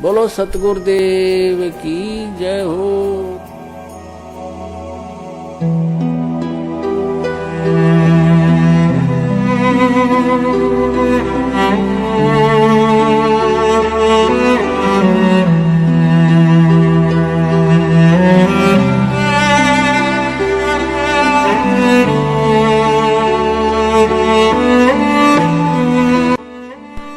बोलो सतगुरुदेव की जय हो।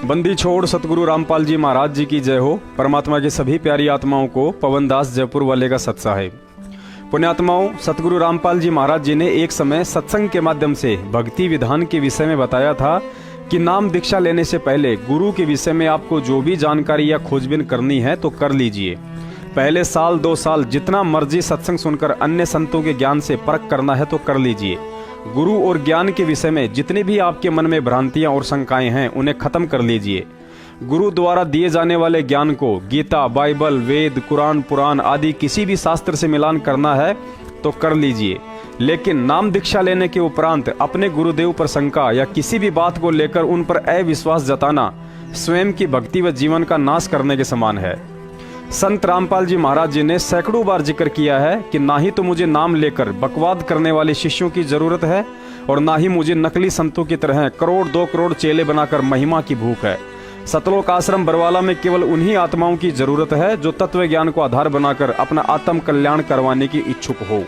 बंदी छोड़ सतगुरु रामपाल जी महाराज जी की जय हो। परमात्मा की सभी प्यारी आत्माओं को पवन दास जयपुर वाले का सत्साहेब। पुण्यात्माओं, सतगुरु रामपाल जी महाराज जी ने एक समय सत्संग के माध्यम से भक्ति विधान के विषय में बताया था कि नाम दीक्षा लेने से पहले गुरु के विषय में आपको जो भी जानकारी या खोजबीन करनी है तो कर लीजिए। पहले साल 2 साल जितना मर्जी सत्संग सुनकर अन्य संतों के ज्ञान से परख करना है तो कर लीजिए। गुरु और ज्ञान के विषय में जितने भी आपके मन में भ्रांतियां और शंकाएं हैं उन्हें खत्म कर लीजिए। गुरु द्वारा दिए जाने वाले ज्ञान को गीता, बाइबल, वेद, कुरान, पुराण आदि किसी भी शास्त्र से मिलान करना है तो कर लीजिए। लेकिन नाम दीक्षा लेने के उपरांत अपने गुरुदेव पर शंका या किसी भी बात को लेकर उन पर अविश्वास जताना स्वयं की भक्ति व जीवन का नाश करने के समान है। संत रामपाल जी महाराज जी ने सैकड़ों बार जिक्र किया है कि ना ही तो मुझे नाम लेकर बकवाद करने वाले शिष्यों की जरूरत है और ना ही मुझे नकली संतों की तरह करोड़ 2 करोड़ चेले बनाकर महिमा की भूख है। सतलोक आश्रम बरवाला में केवल उन्हीं आत्माओं की जरूरत है जो तत्व ज्ञान को आधार बनाकर अपना आत्म कल्याण करवाने की इच्छुक हो।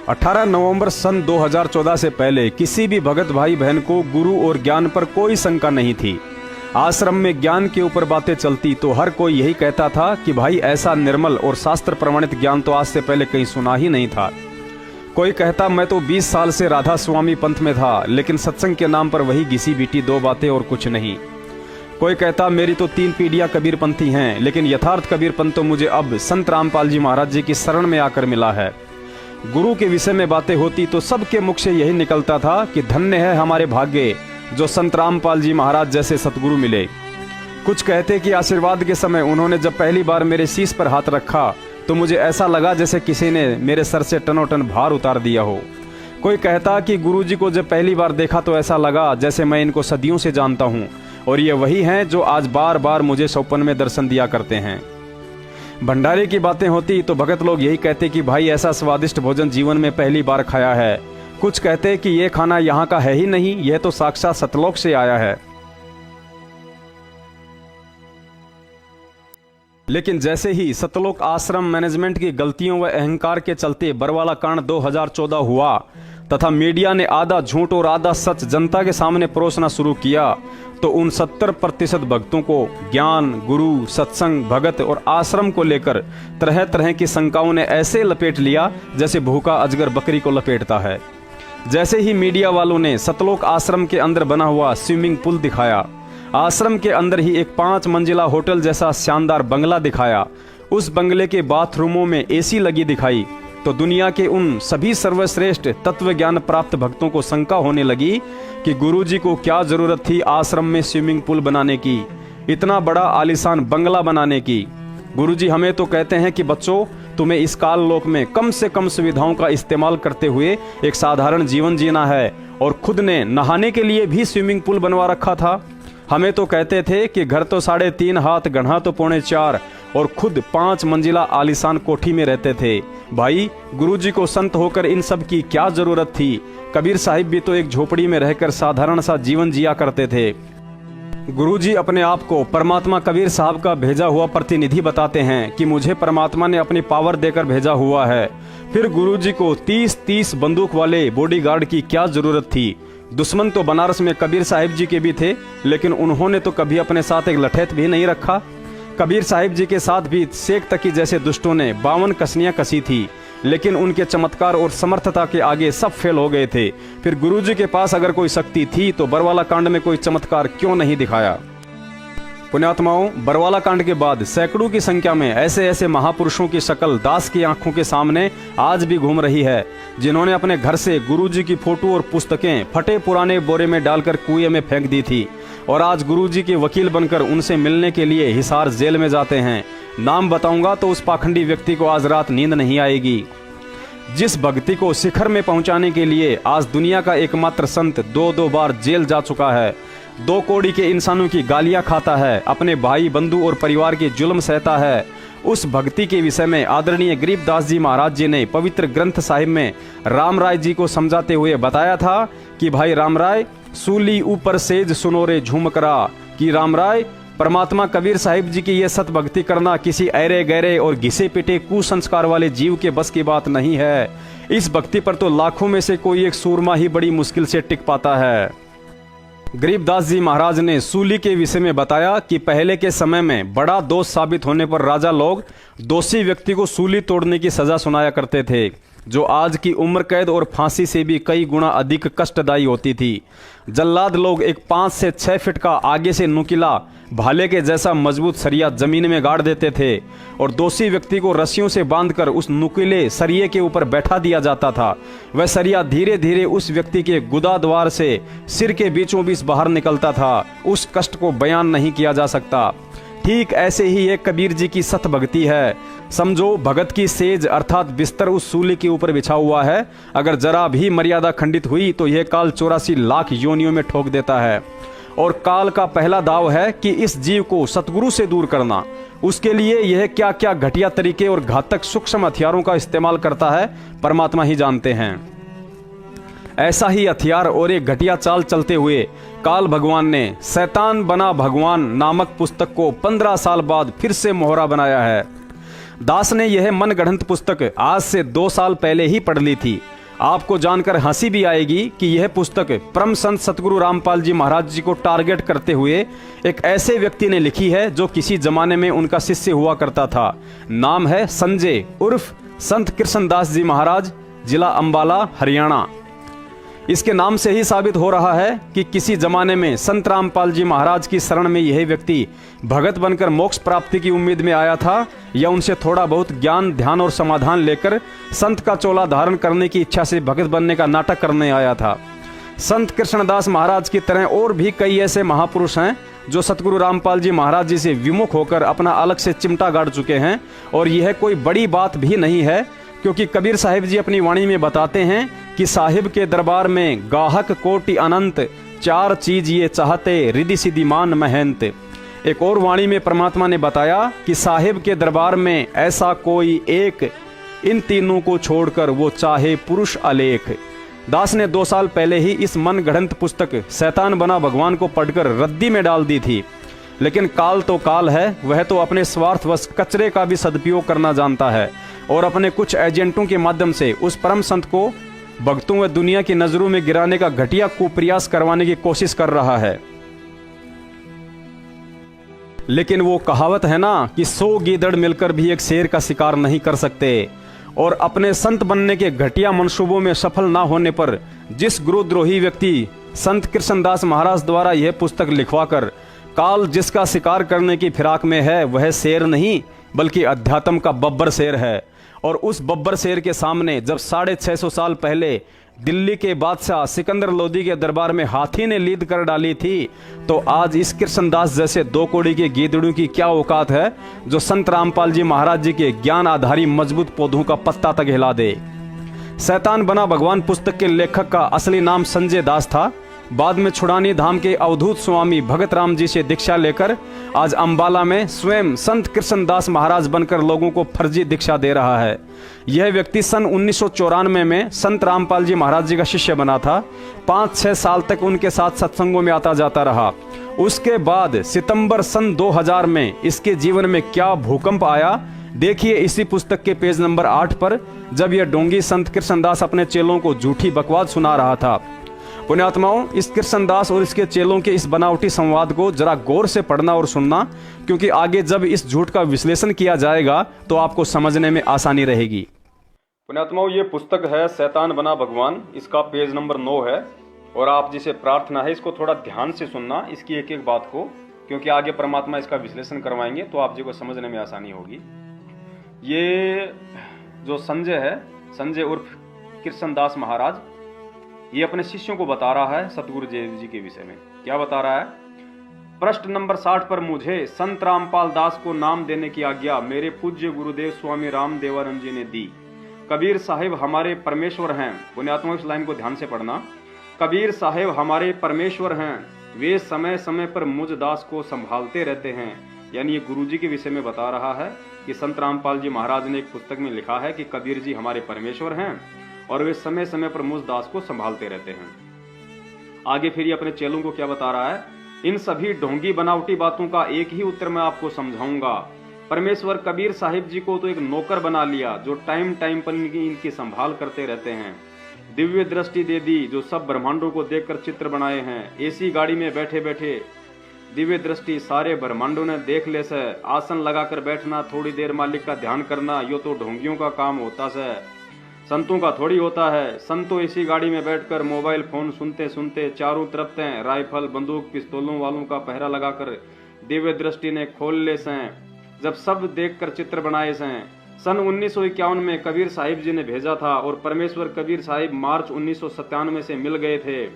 18 नवंबर सन 2014 से पहले किसी भी भगत भाई बहन को गुरु और ज्ञान पर कोई शंका नहीं थी। आश्रम में ज्ञान के ऊपर बातें चलती तो हर कोई यही कहता था कि भाई ऐसा निर्मल और शास्त्र प्रमाणित ज्ञान तो आज से पहले कहीं सुना ही नहीं था। कोई कहता मैं तो 20 साल से राधा स्वामी पंथ में था, लेकिन सत्संग के नाम पर वही घिसी बीटी 2 बातें और कुछ नहीं। कोई कहता मेरी तो 3 पीढ़ियां कबीरपंथी हैं, लेकिन यथार्थ कबीरपंथ तो मुझे अब संत रामपाल जी महाराज जी की शरण में आकर मिला है। गुरु के विषय में बातें होती तो सबके मुख से यही निकलता था कि धन्य है हमारे भाग्य जो संत रामपाल जी महाराज जैसे सतगुरु मिले। कुछ कहते कि आशीर्वाद के समय उन्होंने जब पहली बार मेरे शीश पर हाथ रखा तो मुझे ऐसा लगा जैसे किसी ने मेरे सर से टनोटन भार उतार दिया हो। कोई कहता कि गुरुजी को जब पहली बार देखा तो ऐसा लगा जैसे मैं इनको सदियों से जानता हूँ और ये वही हैं जो आज बार बार मुझे सौपन में दर्शन दिया करते हैं। भंडारे की बातें होती तो भगत लोग यही कहते कि भाई ऐसा स्वादिष्ट भोजन जीवन में पहली बार खाया है। कुछ कहते कि ये खाना यहाँ का है ही नहीं, यह तो साक्षात सतलोक से आया है। लेकिन जैसे ही सतलोक आश्रम मैनेजमेंट की गलतियों व अहंकार के चलते बरवाला कांड 2014 हुआ तथा मीडिया ने आधा झूठ और आधा सच जनता के सामने परोसना शुरू किया तो उन 70% भक्तों को ज्ञान, गुरु, सत्संग, भगत और आश्रम को लेकर तरह तरह की शंकाओं ने ऐसे लपेट लिया जैसे भूखा अजगर बकरी को लपेटता है। जैसे ही मीडिया वालों ने सतलोक आश्रम के अंदर बना हुआ स्विमिंग पूल दिखाया, आश्रम के अंदर ही एक 5 मंजिला होटल जैसा शानदार बंगला दिखाया, उस बंगले के बाथरूमों में एसी लगी दिखाई, तो दुनिया के उन सभी सर्वश्रेष्ठ तत्व ज्ञान प्राप्त भक्तों को शंका होने लगी कि गुरुजी को क्या जरूरत थी आश्रम में स्विमिंग पूल बनाने की, इतना बड़ा आलीशान बंगला बनाने की। गुरुजी हमें तो कहते हैं कि बच्चों, तुम्हें इस काल लोक में कम से कम सुविधाओं का इस्तेमाल करते हुए एक साधारण जीवन जीना है, और खुद ने नहाने के लिए भी स्विमिंग पूल बनवा रखा था। हमें तो कहते थे कि घर तो 3.5 हाथ, गढ़ा तो 3.25 और खुद 5 मंजिला आलीशान कोठी में रहते थे। भाई, गुरुजी को संत होकर इन सब की क्या जरूरत थी? कबीर साहिब भी तो एक झोपड़ी में रहकर साधारण सा जीवन जिया करते थे। गुरुजी अपने आप को परमात्मा कबीर साहब का भेजा हुआ प्रतिनिधि बताते हैं कि मुझे परमात्मा ने अपनी पावर देकर भेजा हुआ है। फिर गुरुजी को 30-30 बंदूक वाले बॉडीगार्ड की क्या जरूरत थी? दुश्मन तो बनारस में कबीर साहिब जी के भी थे, लेकिन उन्होंने तो कभी अपने साथ एक लठैत भी नहीं रखा। कबीर साहिब जी के साथ भी शेख तकी जैसे दुष्टों ने 52 कसनियां कसी थी, लेकिन उनके चमत्कार और समर्थता के आगे सब फेल हो गए थे। फिर गुरुजी के पास अगर कोई शक्ति थी तो बरवाला कांड में कोई चमत्कार क्यों नहीं दिखाया? पुण्यात्माओं, बरवाला कांड के बाद सैकड़ों की संख्या में ऐसे ऐसे महापुरुषों की शक्ल दास की आंखों के सामने आज भी घूम रही है, जिन्होंने अपने घर से गुरुजी की फोटो और पुस्तकें फटे पुराने बोरे में डालकर कुएं में फेंक दी थी और आज गुरुजी के वकील बनकर उनसे मिलने के लिए हिसार जेल में जाते हैं। नाम बताऊंगा तो उस पाखंडी व्यक्ति को आज रात नींद नहीं आएगी। जिस भक्ति को शिखर में पहुंचाने के लिए आज दुनिया का एकमात्र संत 2-2 बार जेल जा चुका है, दो कौड़ी के इंसानों की गालियां खाता है, अपने भाई बंधु और परिवार के जुल्म सहता है, उस भक्ति के विषय में आदरणीय गरीबदास जी महाराज जी ने पवित्र ग्रंथ साहिब में राम राय जी को समझाते हुए बताया था कि भाई राम राय, सूली ऊपर सेज सुनो रे झूम करा, कि राम राय, परमात्मा कबीर साहिब जी की ये सत भक्ति करना किसी ऐरे गहरे और घिसे पिटे कुसंस्कार वाले जीव के बस की बात नहीं है। इस भक्ति पर तो लाखों में से कोई एक सूरमा ही बड़ी मुश्किल से टिक पाता है। गरीबदास जी महाराज ने सूली के विषय में बताया कि पहले के समय में बड़ा दोष साबित होने पर राजा लोग दोषी व्यक्ति को सूली तोड़ने की सजा सुनाया करते थे, जो आज की उम्र कैद और फांसी से भी कई गुना अधिक कष्टदायी होती थी। जल्लाद लोग एक 5 से 6 फीट का आगे से नुकीला भाले के जैसा मजबूत सरिया जमीन में गाड़ देते थे और दोषी व्यक्ति को रस्सियों से बांधकर उस नुकीले सरिये के ऊपर बैठा दिया जाता था। वह सरिया धीरे धीरे उस व्यक्ति के गुदा द्वार से सिर के बीचों बीच बाहर निकलता था। उस कष्ट को बयान नहीं किया जा सकता। ठीक ऐसे ही एक कबीर जी की सत भक्ति है। समझो भगत की सेज अर्थात बिस्तर उस सूली के ऊपर बिछा हुआ है, अगर जरा भी मर्यादा खंडित हुई तो यह काल 84 लाख योनियों में ठोक देता है। और काल का पहला दाव है कि इस जीव को सतगुरु से दूर करना। उसके लिए यह क्या क्या घटिया तरीके और घातक सूक्ष्म हथियारों का इस्तेमाल करता है, परमात्मा ही जानते हैं। ऐसा ही हथियार और एक घटिया चाल चलते हुए काल भगवान ने शैतान बना भगवान नामक पुस्तक को 15 साल बाद फिर से मोहरा बनाया है। दास ने यह मनगढ़ंत पुस्तक आज से 2 साल पहले ही पढ़ ली थी। आपको जानकर हंसी भी आएगी कि यह पुस्तक परम संत सतगुरु रामपाल जी महाराज जी को टारगेट करते हुए एक ऐसे व्यक्ति ने लिखी है जो किसी जमाने में उनका शिष्य हुआ करता था। नाम है संजय उर्फ संत कृष्णदास जी महाराज, जिला अंबाला, हरियाणा। इसके नाम से ही साबित हो रहा है कि किसी जमाने में संत रामपाल जी महाराज की शरण में यह व्यक्ति भगत बनकर मोक्ष प्राप्ति की उम्मीद में आया था, या उनसे थोड़ा बहुत ज्ञान ध्यान और समाधान लेकर संत का चोला धारण करने की इच्छा से भगत बनने का नाटक करने आया था। संत कृष्णदास महाराज की तरह और भी कई ऐसे महापुरुष हैं जो सतगुरु रामपाल जी महाराज जी से विमुख होकर अपना अलग से चिमटा गाड़ चुके हैं। और यह कोई बड़ी बात भी नहीं है, क्योंकि कबीर साहिब जी अपनी वाणी में बताते हैं कि साहिब के दरबार में गाहक कोटि अनंत, 4 चीज ये चाहते रिद्धि सिद्धि मान महंत। एक और वाणी में परमात्मा ने बताया कि साहिब के दरबार में ऐसा कोई एक, इन तीनों को छोड़कर वो चाहे पुरुष अलेख। दास ने 2 साल पहले ही इस मनगढ़ंत पुस्तक शैतान बना भगवान को पढ़कर रद्दी में डाल दी थी, लेकिन काल तो काल है, वह तो अपने स्वार्थवश कचरे का भी सदुपयोग करना जानता है और अपने कुछ एजेंटों के माध्यम से उस परम संत को भक्तों व दुनिया की नजरों में गिराने का घटिया कुप्रयास करवाने की कोशिश कर रहा है। लेकिन वो कहावत है ना कि 100 गीदड़ मिलकर भी एक शेर का शिकार नहीं कर सकते। और अपने संत बनने के घटिया मंसूबों में सफल ना होने पर जिस गुरुद्रोही व्यक्ति संत कृष्णदास महाराज द्वारा यह पुस्तक लिखवाकर काल जिसका शिकार करने की फिराक में है, वह शेर नहीं बल्कि अध्यात्म का बब्बर शेर है। और उस बब्बर शेर के सामने जब 650 साल पहले दिल्ली के बादशाह सिकंदर लोदी के दरबार में हाथी ने लीद कर डाली थी, तो आज इस कृष्णदास जैसे 2 कौड़ी के गीदड़ों की क्या औकात है जो संत रामपाल जी महाराज जी के ज्ञान आधारी मजबूत पौधों का पत्ता तक हिला दे। शैतान बना भगवान पुस्तक के लेखक का असली नाम संजय दास था। बाद में छुड़ानी धाम के अवधूत स्वामी भगत राम जी से दीक्षा लेकर आज अंबाला में स्वयं संत कृष्णदास महाराज बनकर लोगों को फर्जी दीक्षा दे रहा है। यह व्यक्ति सन 1994 में संत रामपाल जी महाराज जी का शिष्य बना था। 5-6 साल तक उनके साथ सत्संगों में आता जाता रहा। उसके बाद सितंबर सन 2000 में इसके जीवन में क्या भूकंप आया, देखिए इसी पुस्तक के पेज नंबर 8 पर, जब यह डोंगी संत कृष्णदास अपने चेलों को झूठी बकवास सुना रहा था। पुण्यात्माओं, इस कृष्णदास और इसके चेलों के इस बनावटी संवाद को जरा गौर से पढ़ना और सुनना, क्योंकि आगे जब इस झूठ का विश्लेषण किया जाएगा तो आपको समझने में आसानी रहेगी। पुण्यात्माओं, ये पुस्तक है शैतान बना भगवान, इसका पेज नंबर 9 है। और आप जिसे प्रार्थना है इसको थोड़ा ध्यान से सुनना, इसकी एक एक बात को, क्योंकि आगे परमात्मा इसका विश्लेषण करवाएंगे तो आप जी को समझने में आसानी होगी। ये जो संजय है, संजय उर्फ कृष्णदास महाराज, ये अपने शिष्यों को बता रहा है सतगुरु देव जी के विषय में। क्या बता रहा है? पृष्ठ नंबर 60 पर, मुझे संत रामपाल दास को नाम देने की आज्ञा मेरे पूज्य गुरुदेव स्वामी राम देवानंद जी ने दी। कबीर साहिब हमारे परमेश्वर हैं। पुण्यात्मा, इस लाइन को ध्यान से पढ़ना। कबीर साहिब हमारे परमेश्वर हैं, वे समय समय पर मुझ दास को संभालते रहते हैं। यानी ये गुरुजी के विषय में बता रहा है कि संत रामपाल जी महाराज ने एक पुस्तक में लिखा है कि कबीर जी हमारे परमेश्वर हैं और वे समय समय पर मुझ दास को संभालते रहते हैं। आगे फिर ये अपने चेलों को क्या बता रहा है, इन सभी ढोंगी बनावटी बातों का एक ही उत्तर मैं आपको समझाऊंगा। परमेश्वर कबीर साहिब जी को तो एक नौकर बना लिया जो टाइम टाइम पर इनकी संभाल करते रहते हैं। दिव्य दृष्टि दे दी जो सब ब्रह्मांडों को देखकर चित्र बनाए हैं। एसी गाड़ी में बैठे बैठे दिव्य दृष्टि सारे ब्रह्मांडों ने देख ले से। आसन लगाकर बैठना, थोड़ी देर मालिक का ध्यान करना, यो तो ढोंगियों का काम होता से, संतों का थोड़ी होता है। संतों इसी गाड़ी में बैठकर मोबाइल फोन सुनते सुनते चारों तरफ से राइफल बंदूक पिस्तौलों वालों का पहरा लगाकर दिव्य दृष्टि ने खोल ले से। जब सब देखकर चित्र बनाए से। सन 1951 में कबीर साहिब जी ने भेजा था और परमेश्वर कबीर साहिब मार्च 1997 से मिल गए थे।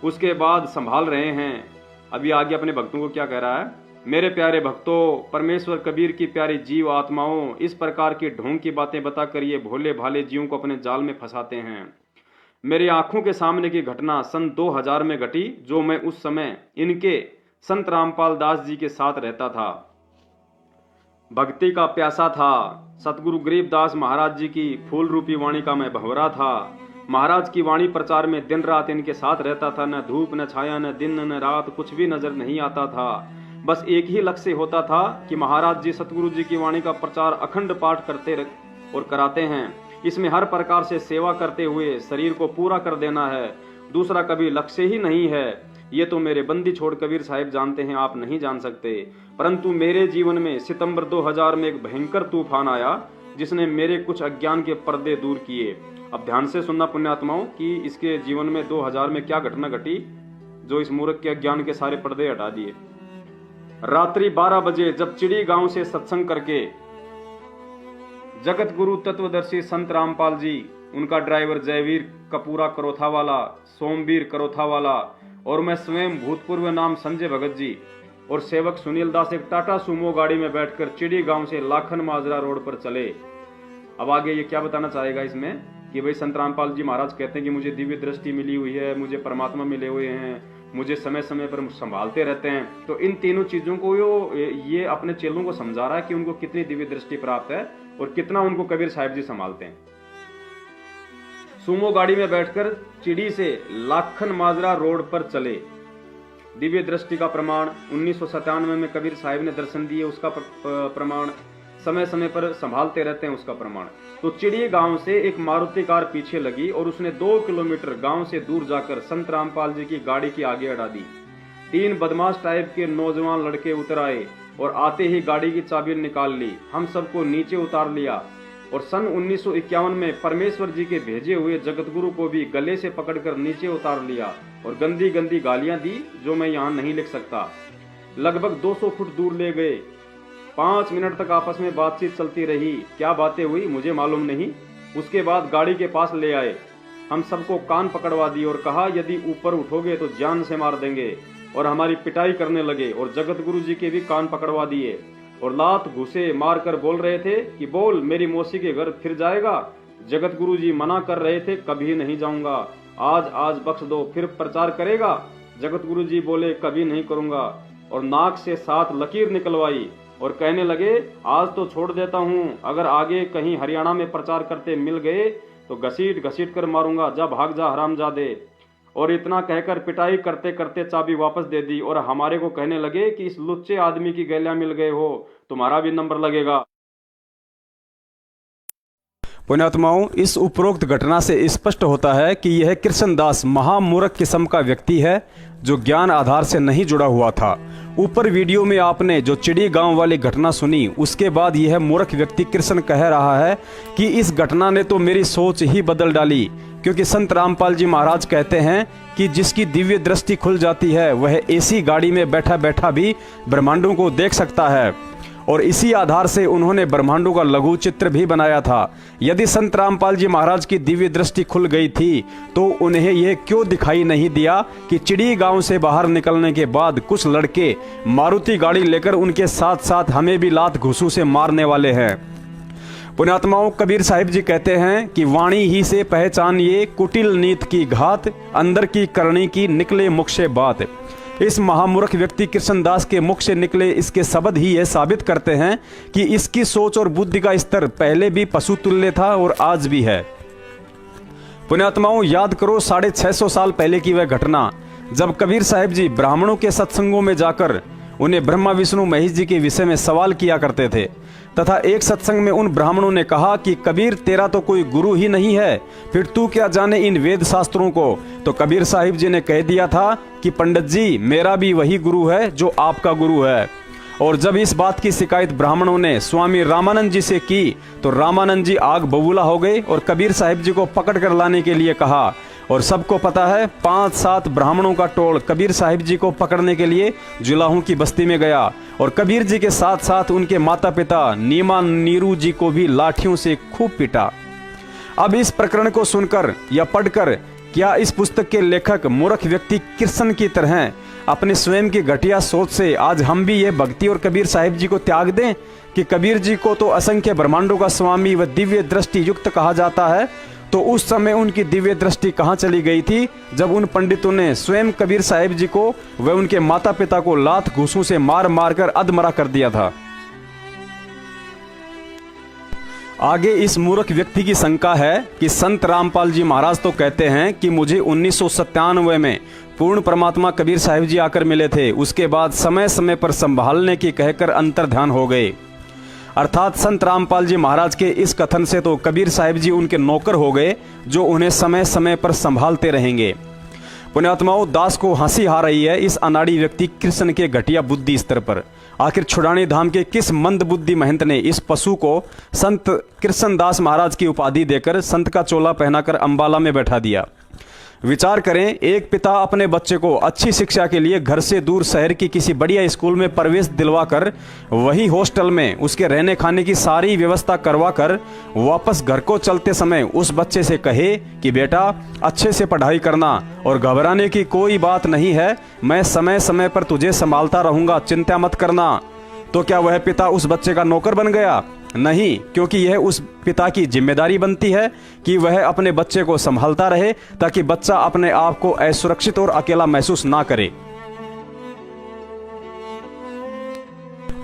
उसके बाद संभाल रहे हैं। अभी आगे अपने भक्तों को क्या कह रहा है, मेरे प्यारे भक्तों, परमेश्वर कबीर की प्यारी जीव आत्माओं इस प्रकार की ढोंग की बातें बताकर ये भोले भाले जीवों को अपने जाल में फंसाते हैं। मेरी आंखों के सामने की घटना सन 2000 में घटी, जो मैं उस समय इनके संत रामपाल दास जी के साथ रहता था। भक्ति का प्यासा था। सतगुरु गरीबदास महाराज जी की फूल रूपी वाणी का मैं भंवरा था। महाराज की वाणी प्रचार में दिन रात इनके साथ रहता था। न धूप न छाया, न दिन न रात, कुछ भी नजर नहीं आता था। बस एक ही लक्ष्य होता था कि महाराज जी सतगुरु जी की वाणी का प्रचार अखंड पाठ करते और कराते हैं। इसमें हर प्रकार से सेवा करते हुए शरीर को पूरा कर देना है। दूसरा कभी लक्ष्य ही नहीं है। ये तो मेरे बंदी छोड़ कबीर साहिब जानते हैं, आप नहीं जान सकते। परंतु मेरे जीवन में सितंबर 2000 में एक भयंकर तूफान आया जिसने मेरे कुछ अज्ञान के पर्दे दूर किए। अब ध्यान से सुनना पुण्यात्माओं कि इसके जीवन में 2000 में क्या घटना घटी जो इस मूर्ख के अज्ञान के सारे पर्दे हटा दिए। रात्रि 12 बजे जब चिड़ी गांव से सत्संग करके जगत गुरु तत्वदर्शी संत रामपाल जी, उनका ड्राइवर जयवीर कपूरा करोथा वाला, सोमवीर करोथा वाला और मैं स्वयं भूतपूर्व नाम संजय भगत जी और सेवक सुनील दास एक टाटा सुमो गाड़ी में बैठकर चिड़ी गांव से लाखन माजरा रोड पर चले। अब आगे ये क्या बताना चाहेगा इसमें कि भाई संत रामपाल जी महाराज कहते हैं कि मुझे दिव्य दृष्टि मिली हुई है, मुझे परमात्मा मिले हुए हैं, मुझे समय समय पर संभालते रहते हैं। तो इन तीनों चीजों को ये अपने चेलों को समझा रहा है कि उनको कितनी दिव्य दृष्टि प्राप्त है और कितना उनको कबीर साहिब जी संभालते हैं। सुमो गाड़ी में बैठकर चिड़ी से लाखन माजरा रोड पर चले। दिव्य दृष्टि का प्रमाण 1997 में कबीर साहिब ने दर्शन दिए, उसका प्रमाण समय समय पर संभालते रहते हैं, उसका प्रमाण। तो चिड़ी गांव से एक मारुति कार पीछे लगी और उसने 2 किलोमीटर गांव से दूर जाकर संत रामपाल जी की गाड़ी की आगे अड़ा दी। 3 बदमाश टाइप के नौजवान लड़के उतर आए और आते ही गाड़ी की चाबी निकाल ली। हम सबको नीचे उतार लिया और सन 1951 में परमेश्वर जी के भेजे हुए जगतगुरु को भी गले से पकड़कर नीचे उतार लिया और गंदी गंदी गालियां दी जो मैं यहाँ नहीं लिख सकता। लगभग 200 फुट दूर ले गए। 5 मिनट तक आपस में बातचीत चलती रही। क्या बातें हुई मुझे मालूम नहीं। उसके बाद गाड़ी के पास ले आए। हम सबको कान पकड़वा दी और कहा यदि ऊपर उठोगे तो जान से मार देंगे और हमारी पिटाई करने लगे और जगत गुरु जी के भी कान पकड़वा दिए और लात घुसे मार कर बोल रहे थे कि बोल मेरी मौसी के घर फिर जाएगा। जगत गुरु जी मना कर रहे थे, कभी नहीं जाऊंगा, आज बख्श दो, फिर प्रचार करेगा। जगत गुरु जी बोले कभी नहीं करूंगा और नाक से 7 लकीर निकलवाई और कहने लगे आज तो छोड़ देता हूं, अगर आगे कहीं हरियाणा में प्रचार करते मिल गए तो घसीट घसीट कर मारूंगा, जा भाग जा हरामजादे। और इतना कहकर पिटाई करते करते चाबी वापस दे दी और हमारे को कहने लगे कि इस लुच्चे आदमी की गैलियां मिल गए हो, तुम्हारा भी नंबर लगेगा। पुण्यात्माओं, इस उपरोक्त घटना से स्पष्ट होता है कि यह कृष्णदास महामूर्ख किस्म का व्यक्ति है जो ज्ञान आधार से नहीं जुड़ा हुआ था। ऊपर वीडियो में आपने जो चिड़ी गांव वाली घटना सुनी, उसके बाद यह मूर्ख व्यक्ति कृष्ण कह रहा है कि इस घटना ने तो मेरी सोच ही बदल डाली, क्योंकि संत रामपाल जी महाराज कहते हैं कि जिसकी दिव्य दृष्टि खुल जाती है वह एसी गाड़ी में बैठा बैठा भी ब्रह्मांडों को देख सकता है। और इसी आधार से उन्होंने ब्रह्मांडों का लघु चित्र भी बनाया था। यदि संत रामपाल जी महाराज की दिव्य दृष्टि खुल गई थी तो उन्हें यह क्यों दिखाई नहीं दिया कि चिड़ी गांव से बाहर निकलने के बाद कुछ लड़के मारुति गाड़ी लेकर उनके साथ साथ हमें भी लात घुसू से मारने वाले हैं। पुण्यात्माओं, कबीर साहिब जी कहते हैं कि वाणी ही से पहचानिए कुटिल नीत की घात, अंदर की करनी की निकले मुख से बात। इस महामूर्ख व्यक्ति कृष्णदास के मुख से निकले इसके शब्द ही यह साबित करते हैं कि इसकी सोच और बुद्धि का स्तर पहले भी पशु तुल्य था और आज भी है। पुण्यात्माओं, याद करो 650 साल पहले की वह घटना जब कबीर साहिब जी ब्राह्मणों के सत्संगों में जाकर उन्हें ब्रह्मा विष्णु महेश जी के विषय में सवाल किया करते थे, तथा एक सत्संग में उन ब्राह्मणों ने कहा कि कबीर तेरा तो कोई गुरु ही नहीं है, फिर तू क्या जाने इन वेद शास्त्रों को। तो कबीर साहिब जी ने कह दिया था कि पंडित जी, मेरा भी वही गुरु है जो आपका गुरु है। और जब इस बात की शिकायत ब्राह्मणों ने स्वामी रामानंद जी से की तो रामानंद जी आग बबूला हो गए और कबीर साहिब जी को पकड़ कर लाने के लिए कहा। और सबको पता है 5-7 ब्राह्मणों का टोल कबीर साहिब जी को पकड़ने के लिए जुलाहों की बस्ती में गया और कबीर जी के साथ साथ उनके माता पिता नीमा नीरू जी को भी लाठियों से खूब पीटा। अब इस प्रकरण को सुनकर या पढ़कर क्या इस पुस्तक के लेखक मूर्ख व्यक्ति कृष्ण की तरह अपने स्वयं की घटिया सोच से आज हम भी यह भक्ति और कबीर साहिब जी को त्याग दें कि कबीर जी को तो असंख्य ब्रह्मांडों का स्वामी व दिव्य दृष्टि युक्त कहा जाता है, तो उस समय उनकी दिव्य दृष्टि कहाँ चली गई थी जब उन पंडितों ने स्वयं कबीर साहिब जी को व उनके माता पिता को लात घूसों से मार मार कर अधमरा कर दिया था। आगे इस मूर्ख व्यक्ति की शंका है कि संत रामपाल जी महाराज तो कहते हैं कि मुझे 1997 में पूर्ण परमात्मा कबीर साहिब जी आकर मिले थे, उसके बाद समय समय पर संभालने की कहकर अंतर्ध्यान हो गए। अर्थात संत रामपाल जी महाराज के इस कथन से तो कबीर साहिब जी उनके नौकर हो गए जो उन्हें समय समय पर संभालते रहेंगे। पुण्यात्माओं, दास को हंसी आ रही है इस अनाड़ी व्यक्ति कृष्ण के घटिया बुद्धि स्तर पर। आखिर छुड़ानी धाम के किस मंद बुद्धि महंत ने इस पशु को संत कृष्णदास महाराज की उपाधि देकर संत का चोला पहनाकर अंबाला में बैठा दिया। विचार करें, एक पिता अपने बच्चे को अच्छी शिक्षा के लिए घर से दूर शहर की किसी बढ़िया स्कूल में प्रवेश दिलवाकर वही हॉस्टल में उसके रहने खाने की सारी व्यवस्था करवाकर वापस घर को चलते समय उस बच्चे से कहे कि बेटा अच्छे से पढ़ाई करना और घबराने की कोई बात नहीं है, मैं समय समय पर तुझे संभालता रहूंगा, चिंता मत करना। तो क्या वह पिता उस बच्चे का नौकर बन गया? नहीं, क्योंकि यह उस पिता की जिम्मेदारी बनती है कि वह अपने बच्चे को संभालता रहे ताकि बच्चा अपने आप को असुरक्षित और अकेला महसूस ना करे।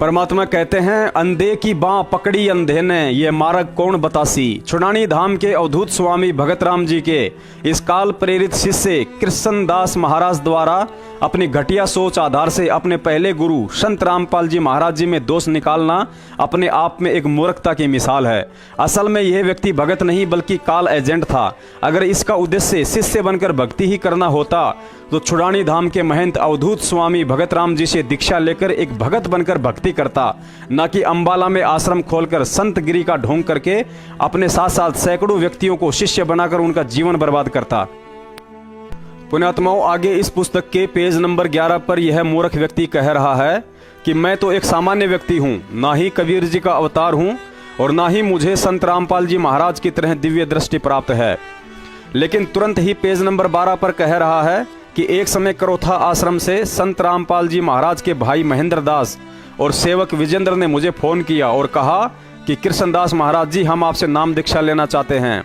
परमात्मा कहते हैं, अंधे की बाँ पकड़ी अंधे ने, ये मार्ग कौन बतासी। छुड़ानी धाम के अवधूत स्वामी भगत राम जी के इस काल प्रेरित शिष्य कृष्णदास महाराज द्वारा अपनी घटिया सोच आधार से अपने पहले गुरु संत रामपाल जी महाराज जी में दोष निकालना अपने आप में एक मूर्खता की मिसाल है। असल में यह व्यक्ति भगत नहीं बल्कि काल एजेंट था। अगर इसका उद्देश्य शिष्य बनकर भक्ति ही करना होता तो छुड़ानी धाम के महंत अवधूत स्वामी भगत राम जी से दीक्षा लेकर एक भगत बनकर भक्ति करता, न कि अंबाला में आश्रम खोलकर संत गिरी का ढोंग करके अपने साथ साथ सैकड़ों व्यक्तियों को शिष्य बनाकर उनका जीवन बर्बाद करता। पुण्यात्माओं, आगे इस पुस्तक के पेज नंबर 11 पर यह मूर्ख व्यक्ति कह रहा है कि मैं तो एक सामान्य व्यक्ति हूँ, ना ही कबीर जी का अवतार हूँ और ना ही मुझे संत रामपाल जी महाराज की तरह दिव्य दृष्टि प्राप्त है। लेकिन तुरंत ही पेज नंबर 12 पर कह रहा है कि एक समय करोथा आश्रम से संत रामपाल जी महाराज के भाई महेंद्र दास और सेवक विजेंद्र ने मुझे फोन किया और कहा कि कृष्णदास महाराज जी, हम आपसे नाम दीक्षा लेना चाहते हैं,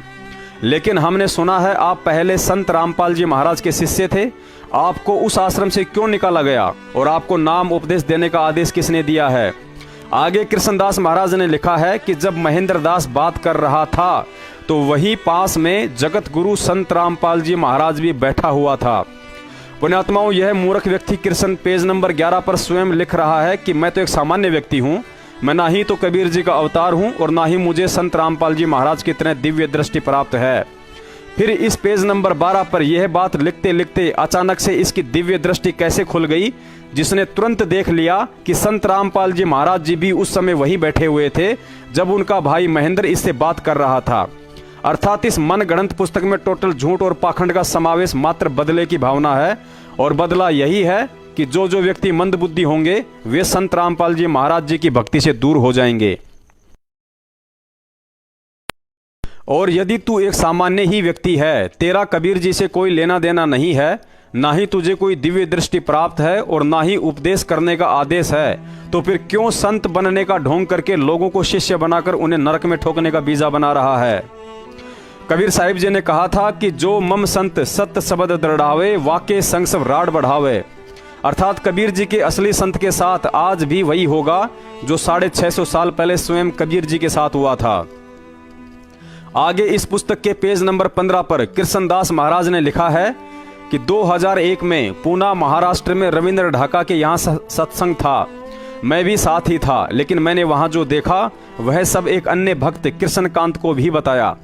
लेकिन हमने सुना है आप पहले संत रामपाल जी महाराज के शिष्य थे, आपको उस आश्रम से क्यों निकाला गया और आपको नाम उपदेश देने का आदेश किसने दिया है। आगे कृष्णदास महाराज ने लिखा है कि जब महेंद्र दास बात कर रहा था तो वही पास में जगत गुरु संत रामपाल जी महाराज भी बैठा हुआ था। पुण्यात्माओं, यह मूर्ख व्यक्ति कृष्ण पेज नंबर 11 पर स्वयं लिख रहा है कि मैं तो एक सामान्य व्यक्ति हूँ, मैं ना ही तो कबीर जी का अवतार हूँ और ना ही मुझे संत रामपाल जी महाराज की तरह दिव्य दृष्टि प्राप्त है। फिर इस पेज नंबर 12 पर यह बात लिखते लिखते अचानक से इसकी दिव्य दृष्टि कैसे खुल गई, जिसने तुरंत देख लिया कि संत रामपाल जी महाराज जी भी उस समय वही बैठे हुए थे जब उनका भाई महेंद्र इससे बात कर रहा था। अर्थात इस मनगढ़ंत पुस्तक में टोटल झूठ और पाखंड का समावेश मात्र बदले की भावना है और बदला यही है कि जो जो व्यक्ति मंद बुद्धि होंगे वे संत रामपाल जी महाराज जी की भक्ति से दूर हो जाएंगे। और यदि तू एक सामान्य ही व्यक्ति है, तेरा कबीर जी से कोई लेना देना नहीं है, ना ही तुझे कोई दिव्य दृष्टि प्राप्त है और ना ही उपदेश करने का आदेश है, तो फिर क्यों संत बनने का ढोंग करके लोगों को शिष्य बनाकर उन्हें नरक में ठोकने का बीजा बना रहा है। कबीर साहिब जी ने कहा था कि जो मम संत सत्य शब्द दृढ़ावे, वाके संग सब राड बढ़ावे। अर्थात कबीर जी के असली संत के साथ आज भी वही होगा जो 650 साल पहले स्वयं कबीर जी के साथ हुआ था। आगे इस पुस्तक के पेज नंबर 15 पर कृष्णदास महाराज ने लिखा है कि 2001 में पूना महाराष्ट्र में रविंद्र ढाका के यहाँ सत्संग था। मैं भी साथ ही था, लेकिन मैंने वहाँ जो देखा वह सब एक अन्य भक्त कृष्णकांत को भी बताया।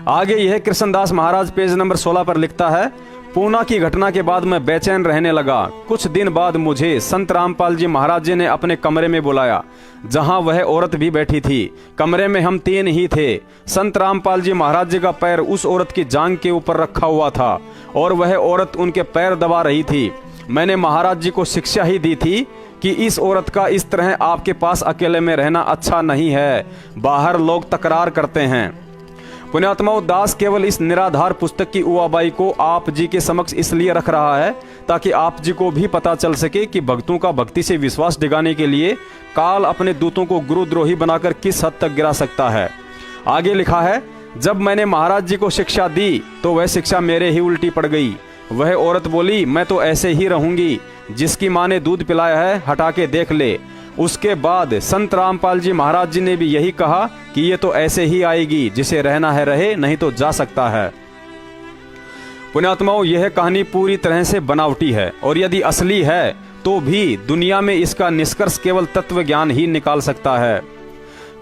आगे यह कृष्णदास महाराज पेज नंबर 16 पर लिखता है, पूना की घटना के बाद मैं बेचैन रहने लगा। कुछ दिन बाद मुझे संत रामपाल जी महाराज जी ने अपने कमरे में बुलाया, जहां वह औरत भी बैठी थी। कमरे में हम 3 ही थे। संत रामपाल जी महाराज जी का पैर उस औरत की जांघ के ऊपर रखा हुआ था और वह औरत उनके पैर दबा रही थी। मैंने महाराज जी को शिक्षा ही दी थी कि इस औरत का इस तरह आपके पास अकेले में रहना अच्छा नहीं है, बाहर लोग तकरार करते हैं। पुण्यात्माओं, दास केवल इस निराधार पुस्तक की उवाबाई को आप जी के समक्ष इसलिए रख रहा है ताकि आप जी को भी पता चल सके कि भक्तों का भक्ति से विश्वास डिगाने के लिए काल अपने दूतों को गुरुद्रोही बनाकर किस हद तक गिरा सकता है। आगे लिखा है, जब मैंने महाराज जी को शिक्षा दी तो वह शिक्षा मेरे ही उल्टी पड़ गई। वह औरत बोली, मैं तो ऐसे ही रहूंगी, जिसकी माँ ने दूध पिलाया है हटा के देख ले। उसके बाद संत रामपाल जी महाराज जी ने भी यही कहा कि ये तो ऐसे ही आएगी, जिसे रहना है रहे, नहीं तो जा सकता है। पुण्यात्माओं, यह कहानी पूरी तरह से बनावटी है और यदि असली है तो भी दुनिया में इसका निष्कर्ष केवल तत्व ज्ञान ही निकाल सकता है।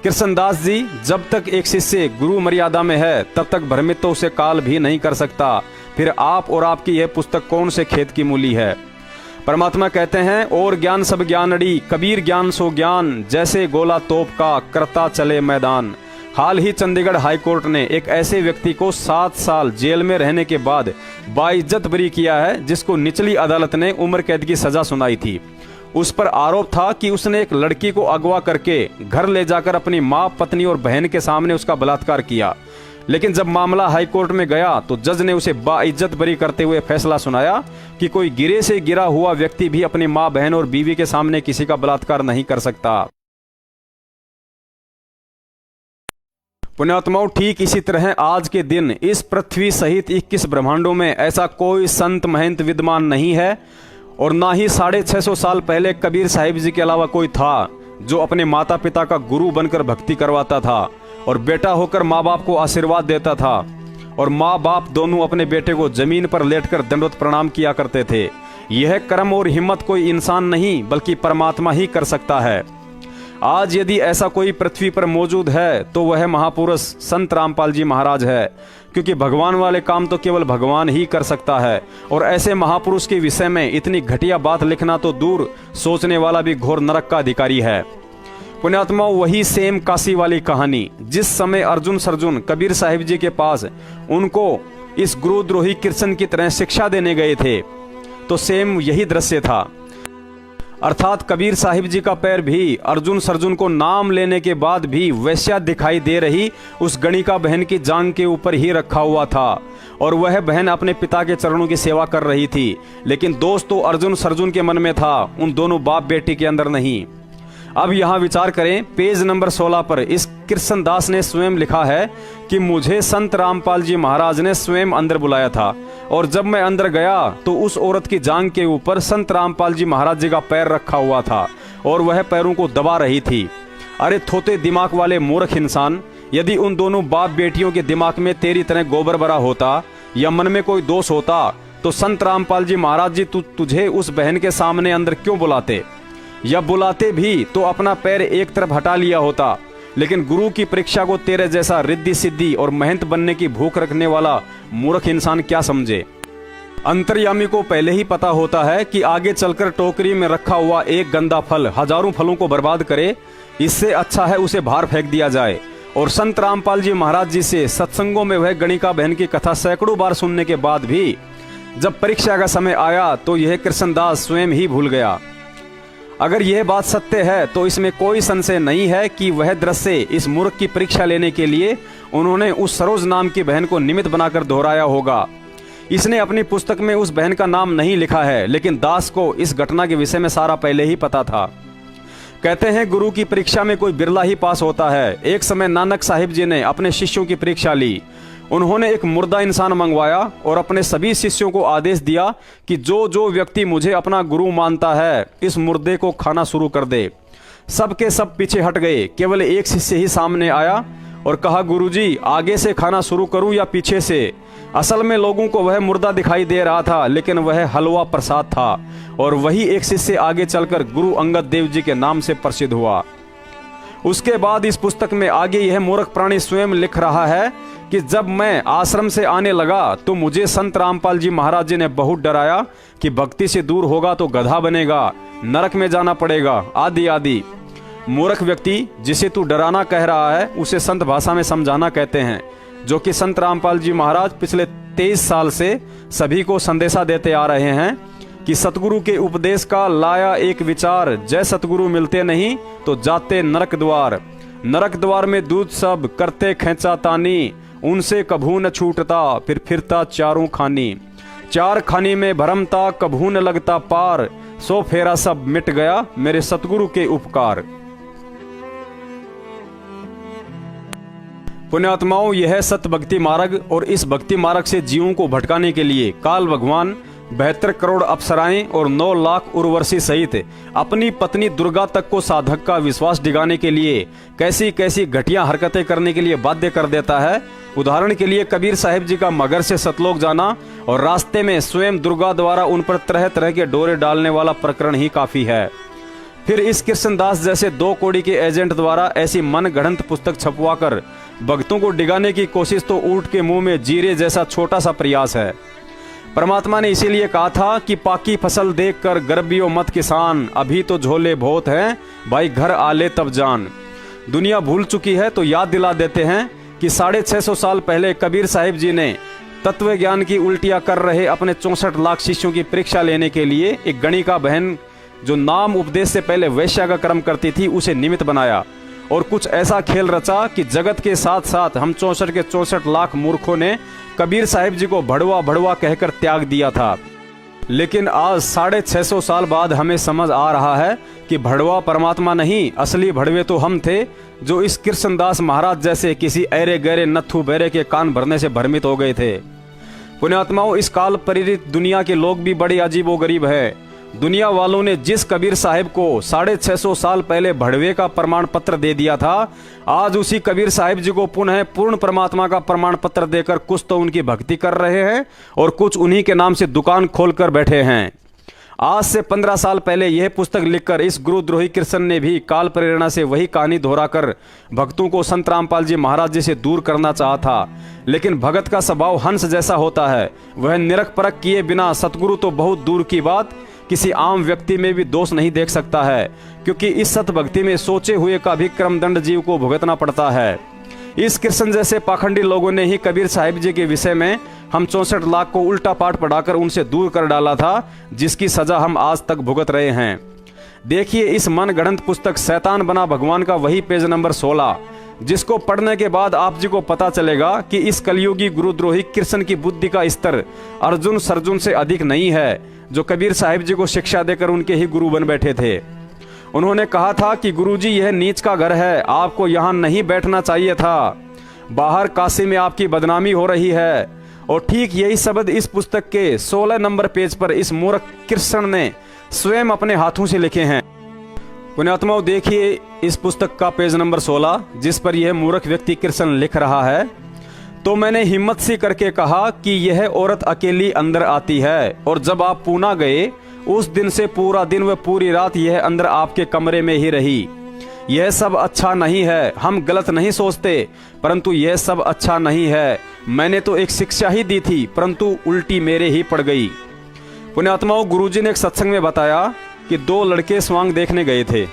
कृष्णदास जी, जब तक एक शिष्य गुरु मर्यादा में है तब तक भ्रमित तो उसे काल भी नहीं कर सकता। फिर आप और आपकी यह पुस्तक कौन से खेत की मूली है। परमात्मा कहते हैं, और ज्ञान सब ज्ञानड़ी, कबीर ज्ञान सो ज्ञान, जैसे गोला तोप का करता चले मैदान। हाल ही चंडीगढ़ हाई कोर्ट ने एक ऐसे व्यक्ति को 7 साल जेल में रहने के बाद बाइज्जत बरी किया है, जिसको निचली अदालत ने उम्र कैद की सजा सुनाई थी। उस पर आरोप था कि उसने एक लड़की को अगवा करके घर ले जाकर अपनी माँ, पत्नी और बहन के सामने उसका बलात्कार किया। लेकिन जब मामला हाई कोर्ट में गया तो जज ने उसे बाइज्जत बरी करते हुए फैसला सुनाया कि कोई गिरे से गिरा हुआ व्यक्ति भी अपनी माँ, बहन और बीवी के सामने किसी का बलात्कार नहीं कर सकता। पुण्यात्माओं, ठीक इसी तरह आज के दिन इस पृथ्वी सहित 21 ब्रह्मांडों में ऐसा कोई संत महंत विद्यमान नहीं है और ना ही 650 साल पहले कबीर साहिब जी के अलावा कोई था जो अपने माता पिता का गुरु बनकर भक्ति करवाता था और बेटा होकर माँ बाप को आशीर्वाद देता था और माँ बाप दोनों अपने बेटे को जमीन पर लेटकर दंडवत प्रणाम किया करते थे। यह कर्म और हिम्मत कोई इंसान नहीं बल्कि परमात्मा ही कर सकता है। आज यदि ऐसा कोई पृथ्वी पर मौजूद है तो वह महापुरुष संत रामपाल जी महाराज है, क्योंकि भगवान वाले काम तो केवल भगवान ही कर सकता है और ऐसे महापुरुष के विषय में इतनी घटिया बात लिखना तो दूर, सोचने वाला भी घोर नरक का अधिकारी है। पुण्यात्माओं, वही सेम काशी वाली कहानी, जिस समय अर्जुन सरजुन कबीर साहिब जी के पास उनको इस गुरुद्रोही कृष्ण की तरह शिक्षा देने गए थे, तो सेम यही दृश्य था। अर्थात कबीर साहिब जी का पैर भी अर्जुन सरजुन को नाम लेने के बाद भी वैश्या दिखाई दे रही उस गणिका बहन की जांघ के ऊपर ही रखा हुआ था और वह बहन अपने पिता के चरणों की सेवा कर रही थी। लेकिन दोस्त तो अर्जुन सरजुन के मन में था, उन दोनों बाप बेटी के अंदर नहीं। अब यहाँ विचार करें, पेज नंबर 16 पर इस कृष्णदास ने स्वयं लिखा है कि मुझे संत रामपाल जी महाराज ने स्वयं अंदर बुलाया था और जब मैं अंदर गया तो उस औरत की जांघ के ऊपर संत रामपाल जी महाराज जी का पैर रखा हुआ था और वह पैरों को दबा रही थी। अरे थोते दिमाग वाले मूर्ख इंसान, यदि उन दोनों बाप बेटियों के दिमाग में तेरी तरह गोबर भरा होता या मन में कोई दोष होता तो संत रामपाल जी महाराज जी तुझे उस बहन के सामने अंदर क्यों बुलाते, या बुलाते भी तो अपना पैर एक तरफ हटा लिया होता। लेकिन गुरु की परीक्षा को तेरे जैसा रिद्धि सिद्धि और महंत बनने की भूख रखने वाला मूर्ख इंसान क्या समझे। अंतर्यामी को पहले ही पता होता है कि आगे चलकर टोकरी में रखा हुआ एक गंदा फल हजारों फलों को बर्बाद करे, इससे अच्छा है उसे बाहर फेंक दिया जाए। और संत रामपाल जी महाराज जी से सत्संगों में वह गणिका बहन की कथा सैकड़ों बार सुनने के बाद भी जब परीक्षा का समय आया तो यह कृष्णदास स्वयं ही भूल गया। अगर यह बात सत्य है तो इसमें कोई संशय नहीं है कि वह दृश्य इस मूर्ख की परीक्षा लेने के लिए उन्होंने उस सरोज नाम की बहन को निमित्त बनाकर दोहराया होगा। इसने अपनी पुस्तक में उस बहन का नाम नहीं लिखा है, लेकिन दास को इस घटना के विषय में सारा पहले ही पता था। कहते हैं गुरु की परीक्षा में कोई बिरला ही पास होता है। एक समय नानक साहिब जी ने अपने शिष्यों की परीक्षा ली। उन्होंने एक मुर्दा इंसान मंगवाया और अपने सभी शिष्यों को आदेश दिया कि जो जो व्यक्ति मुझे अपना गुरु मानता है इस मुर्दे को खाना शुरू कर दे। सब के सब पीछे हट गए, केवल एक शिष्य ही सामने आया और कहा, गुरुजी आगे से खाना शुरू करूं या पीछे से। असल में लोगों को वह मुर्दा दिखाई दे रहा था, लेकिन वह हलवा प्रसाद था और वही एक शिष्य आगे चलकर गुरु अंगद देव जी के नाम से प्रसिद्ध हुआ। उसके बाद इस पुस्तक में आगे यह मूर्ख प्राणी स्वयं लिख रहा है कि जब मैं आश्रम से आने लगा तो मुझे संत रामपाल जी महाराज जी ने बहुत डराया कि भक्ति से दूर होगा तो गधा बनेगा, नरक में जाना पड़ेगा, आदि आदि। मूर्ख व्यक्ति जिसे तू डराना कह रहा है उसे संत भाषा में समझाना कहते हैं, जो कि संत रामपाल जी महाराज पिछले 23 साल से सभी को संदेशा देते आ रहे हैं कि सतगुरु के उपदेश का लाया एक विचार, जय सतगुरु मिलते नहीं तो जाते नरक द्वार। नरक द्वार में दूध सब करते खेचा तानी, उनसे कभू न छूटता फिर फिरता चारों खानी। चार खानी में भरमता कभू न लगता पार, सो फेरा सब मिट गया मेरे सतगुरु के उपकार। पुण्यात्माओं, यह सत्य भक्ति मार्ग और इस भक्ति मार्ग से जीवों को भटकाने के लिए काल भगवान 72 करोड़ अप्सराएं और 9 लाख उर्वशी सहित अपनी पत्नी दुर्गा तक को साधक का विश्वास डिगाने के लिए कैसी कैसी घटिया हरकतें करने के लिए बाध्य कर देता है। उदाहरण के लिए कबीर साहिब जी का मगर से सतलोक जाना और रास्ते में स्वयं दुर्गा द्वारा उन पर तरह तरह के डोरे डालने वाला प्रकरण ही काफी है। फिर इस कृष्णदास जैसे 2 कौड़ी के एजेंट द्वारा ऐसी मन गढ़ंत पुस्तक छपवाकर भक्तों को डिगाने की कोशिश तो ऊंट के मुंह में जीरे जैसा छोटा सा प्रयास है। परमात्मा ने इसीलिए कहा था कि पाकी फसल देखकर गर्बियो मत किसान, अभी तो झोले बहुत हैं भाई घर आले तब जान। दुनिया भूल चुकी है तो याद दिला देते हैं कि 650 साल पहले कबीर साहिब जी ने तत्व ज्ञान की उल्टियां कर रहे अपने 64 लाख शिष्यों की परीक्षा लेने के लिए एक गणिका बहन जो नाम उपदेश से पहले वैश्या का कर्म करती थी उसे निमित्त बनाया और कुछ ऐसा खेल रचा कि जगत के साथ साथ हम 64 के 64 लाख मूर्खों ने कबीर साहिब जी को भड़वा भड़वा कहकर त्याग दिया था। लेकिन आज 650 साल बाद हमें समझ आ रहा है कि भड़वा परमात्मा नहीं, असली भड़वे तो हम थे जो इस कृष्णदास महाराज जैसे किसी ऐरे गहरे नत्थु बेरे के कान भरने से भ्रमित हो गए थे। पुण्यात्माओं, इस काल प्रेरित दुनिया के लोग भी बड़े अजीबो गरीब है। दुनिया वालों ने जिस कबीर साहिब को 650 साल पहले भड़वे का प्रमाण पत्र दे दिया था, आज उसी कबीर साहिब जी को पुनः पूर्ण परमात्मा का प्रमाण पत्र देकर कुछ तो उनकी भक्ति कर रहे हैं और कुछ उन्हीं के नाम से दुकान खोलकर बैठे हैं। आज से 15 साल पहले यह पुस्तक लिखकर इस गुरुद्रोही कृष्ण ने भी काल प्रेरणा से वही कहानी दोहराकर भक्तों को संत रामपाल जी महाराज जी से दूर करना चाहा था। लेकिन भगत का स्वभाव हंस जैसा होता है, वह निरख परख किए बिना सतगुरु तो बहुत दूर की बात किसी आम व्यक्ति में भी दोष नहीं देख सकता है, क्योंकि इस सत भक्ति में सोचे हुए का भी क्रमदंड जीव को भुगतना पड़ता है। इस कृष्ण जैसे पाखंडी लोगों ने ही कबीर साहिब जी के विषय में हम 64 लाख को उल्टा पाठ पढ़ाकर उनसे दूर कर डाला था, जिसकी सजा हम आज तक भुगत रहे हैं। देखिए इस मन गढ़ंत पुस्तक शैतान बना भगवान का वही पेज नंबर 16, जिसको पढ़ने के बाद आप जी को पता चलेगा कि इस कलयुगी गुरुद्रोही कृष्ण की बुद्धि का स्तर अर्जुन सर्जुन से अधिक नहीं है, जो कबीर साहिब जी को शिक्षा देकर उनके ही गुरु बन बैठे थे। उन्होंने कहा था कि गुरुजी यह नीच का घर है, आपको यहाँ नहीं बैठना चाहिए था, बाहर काशी में आपकी बदनामी हो रही है। और ठीक यही शब्द इस पुस्तक के 16 नंबर पेज पर इस मूर्ख कृष्ण ने स्वयं अपने हाथों से लिखे हैं। पुण्यात्माओं, देखिए इस पुस्तक का पेज नंबर 16 जिस पर यह मूर्ख व्यक्ति कृष्ण लिख रहा है। तो मैंने हिम्मत सी करके कहा कि यह औरत अकेली अंदर आती है, और जब आप पूना गए उस दिन से पूरा दिन व पूरी रात यह अंदर आपके कमरे में ही रही। यह सब अच्छा नहीं है, हम गलत नहीं सोचते, परंतु यह सब अच्छा नहीं है। मैंने तो एक शिक्षा ही दी थी, परंतु उल्टी मेरे ही पड़ गई। पुण्यात्माओं, गुरुजी ने एक सत्संग में बताया कि 2 लड़के स्वांग देखने गए थे।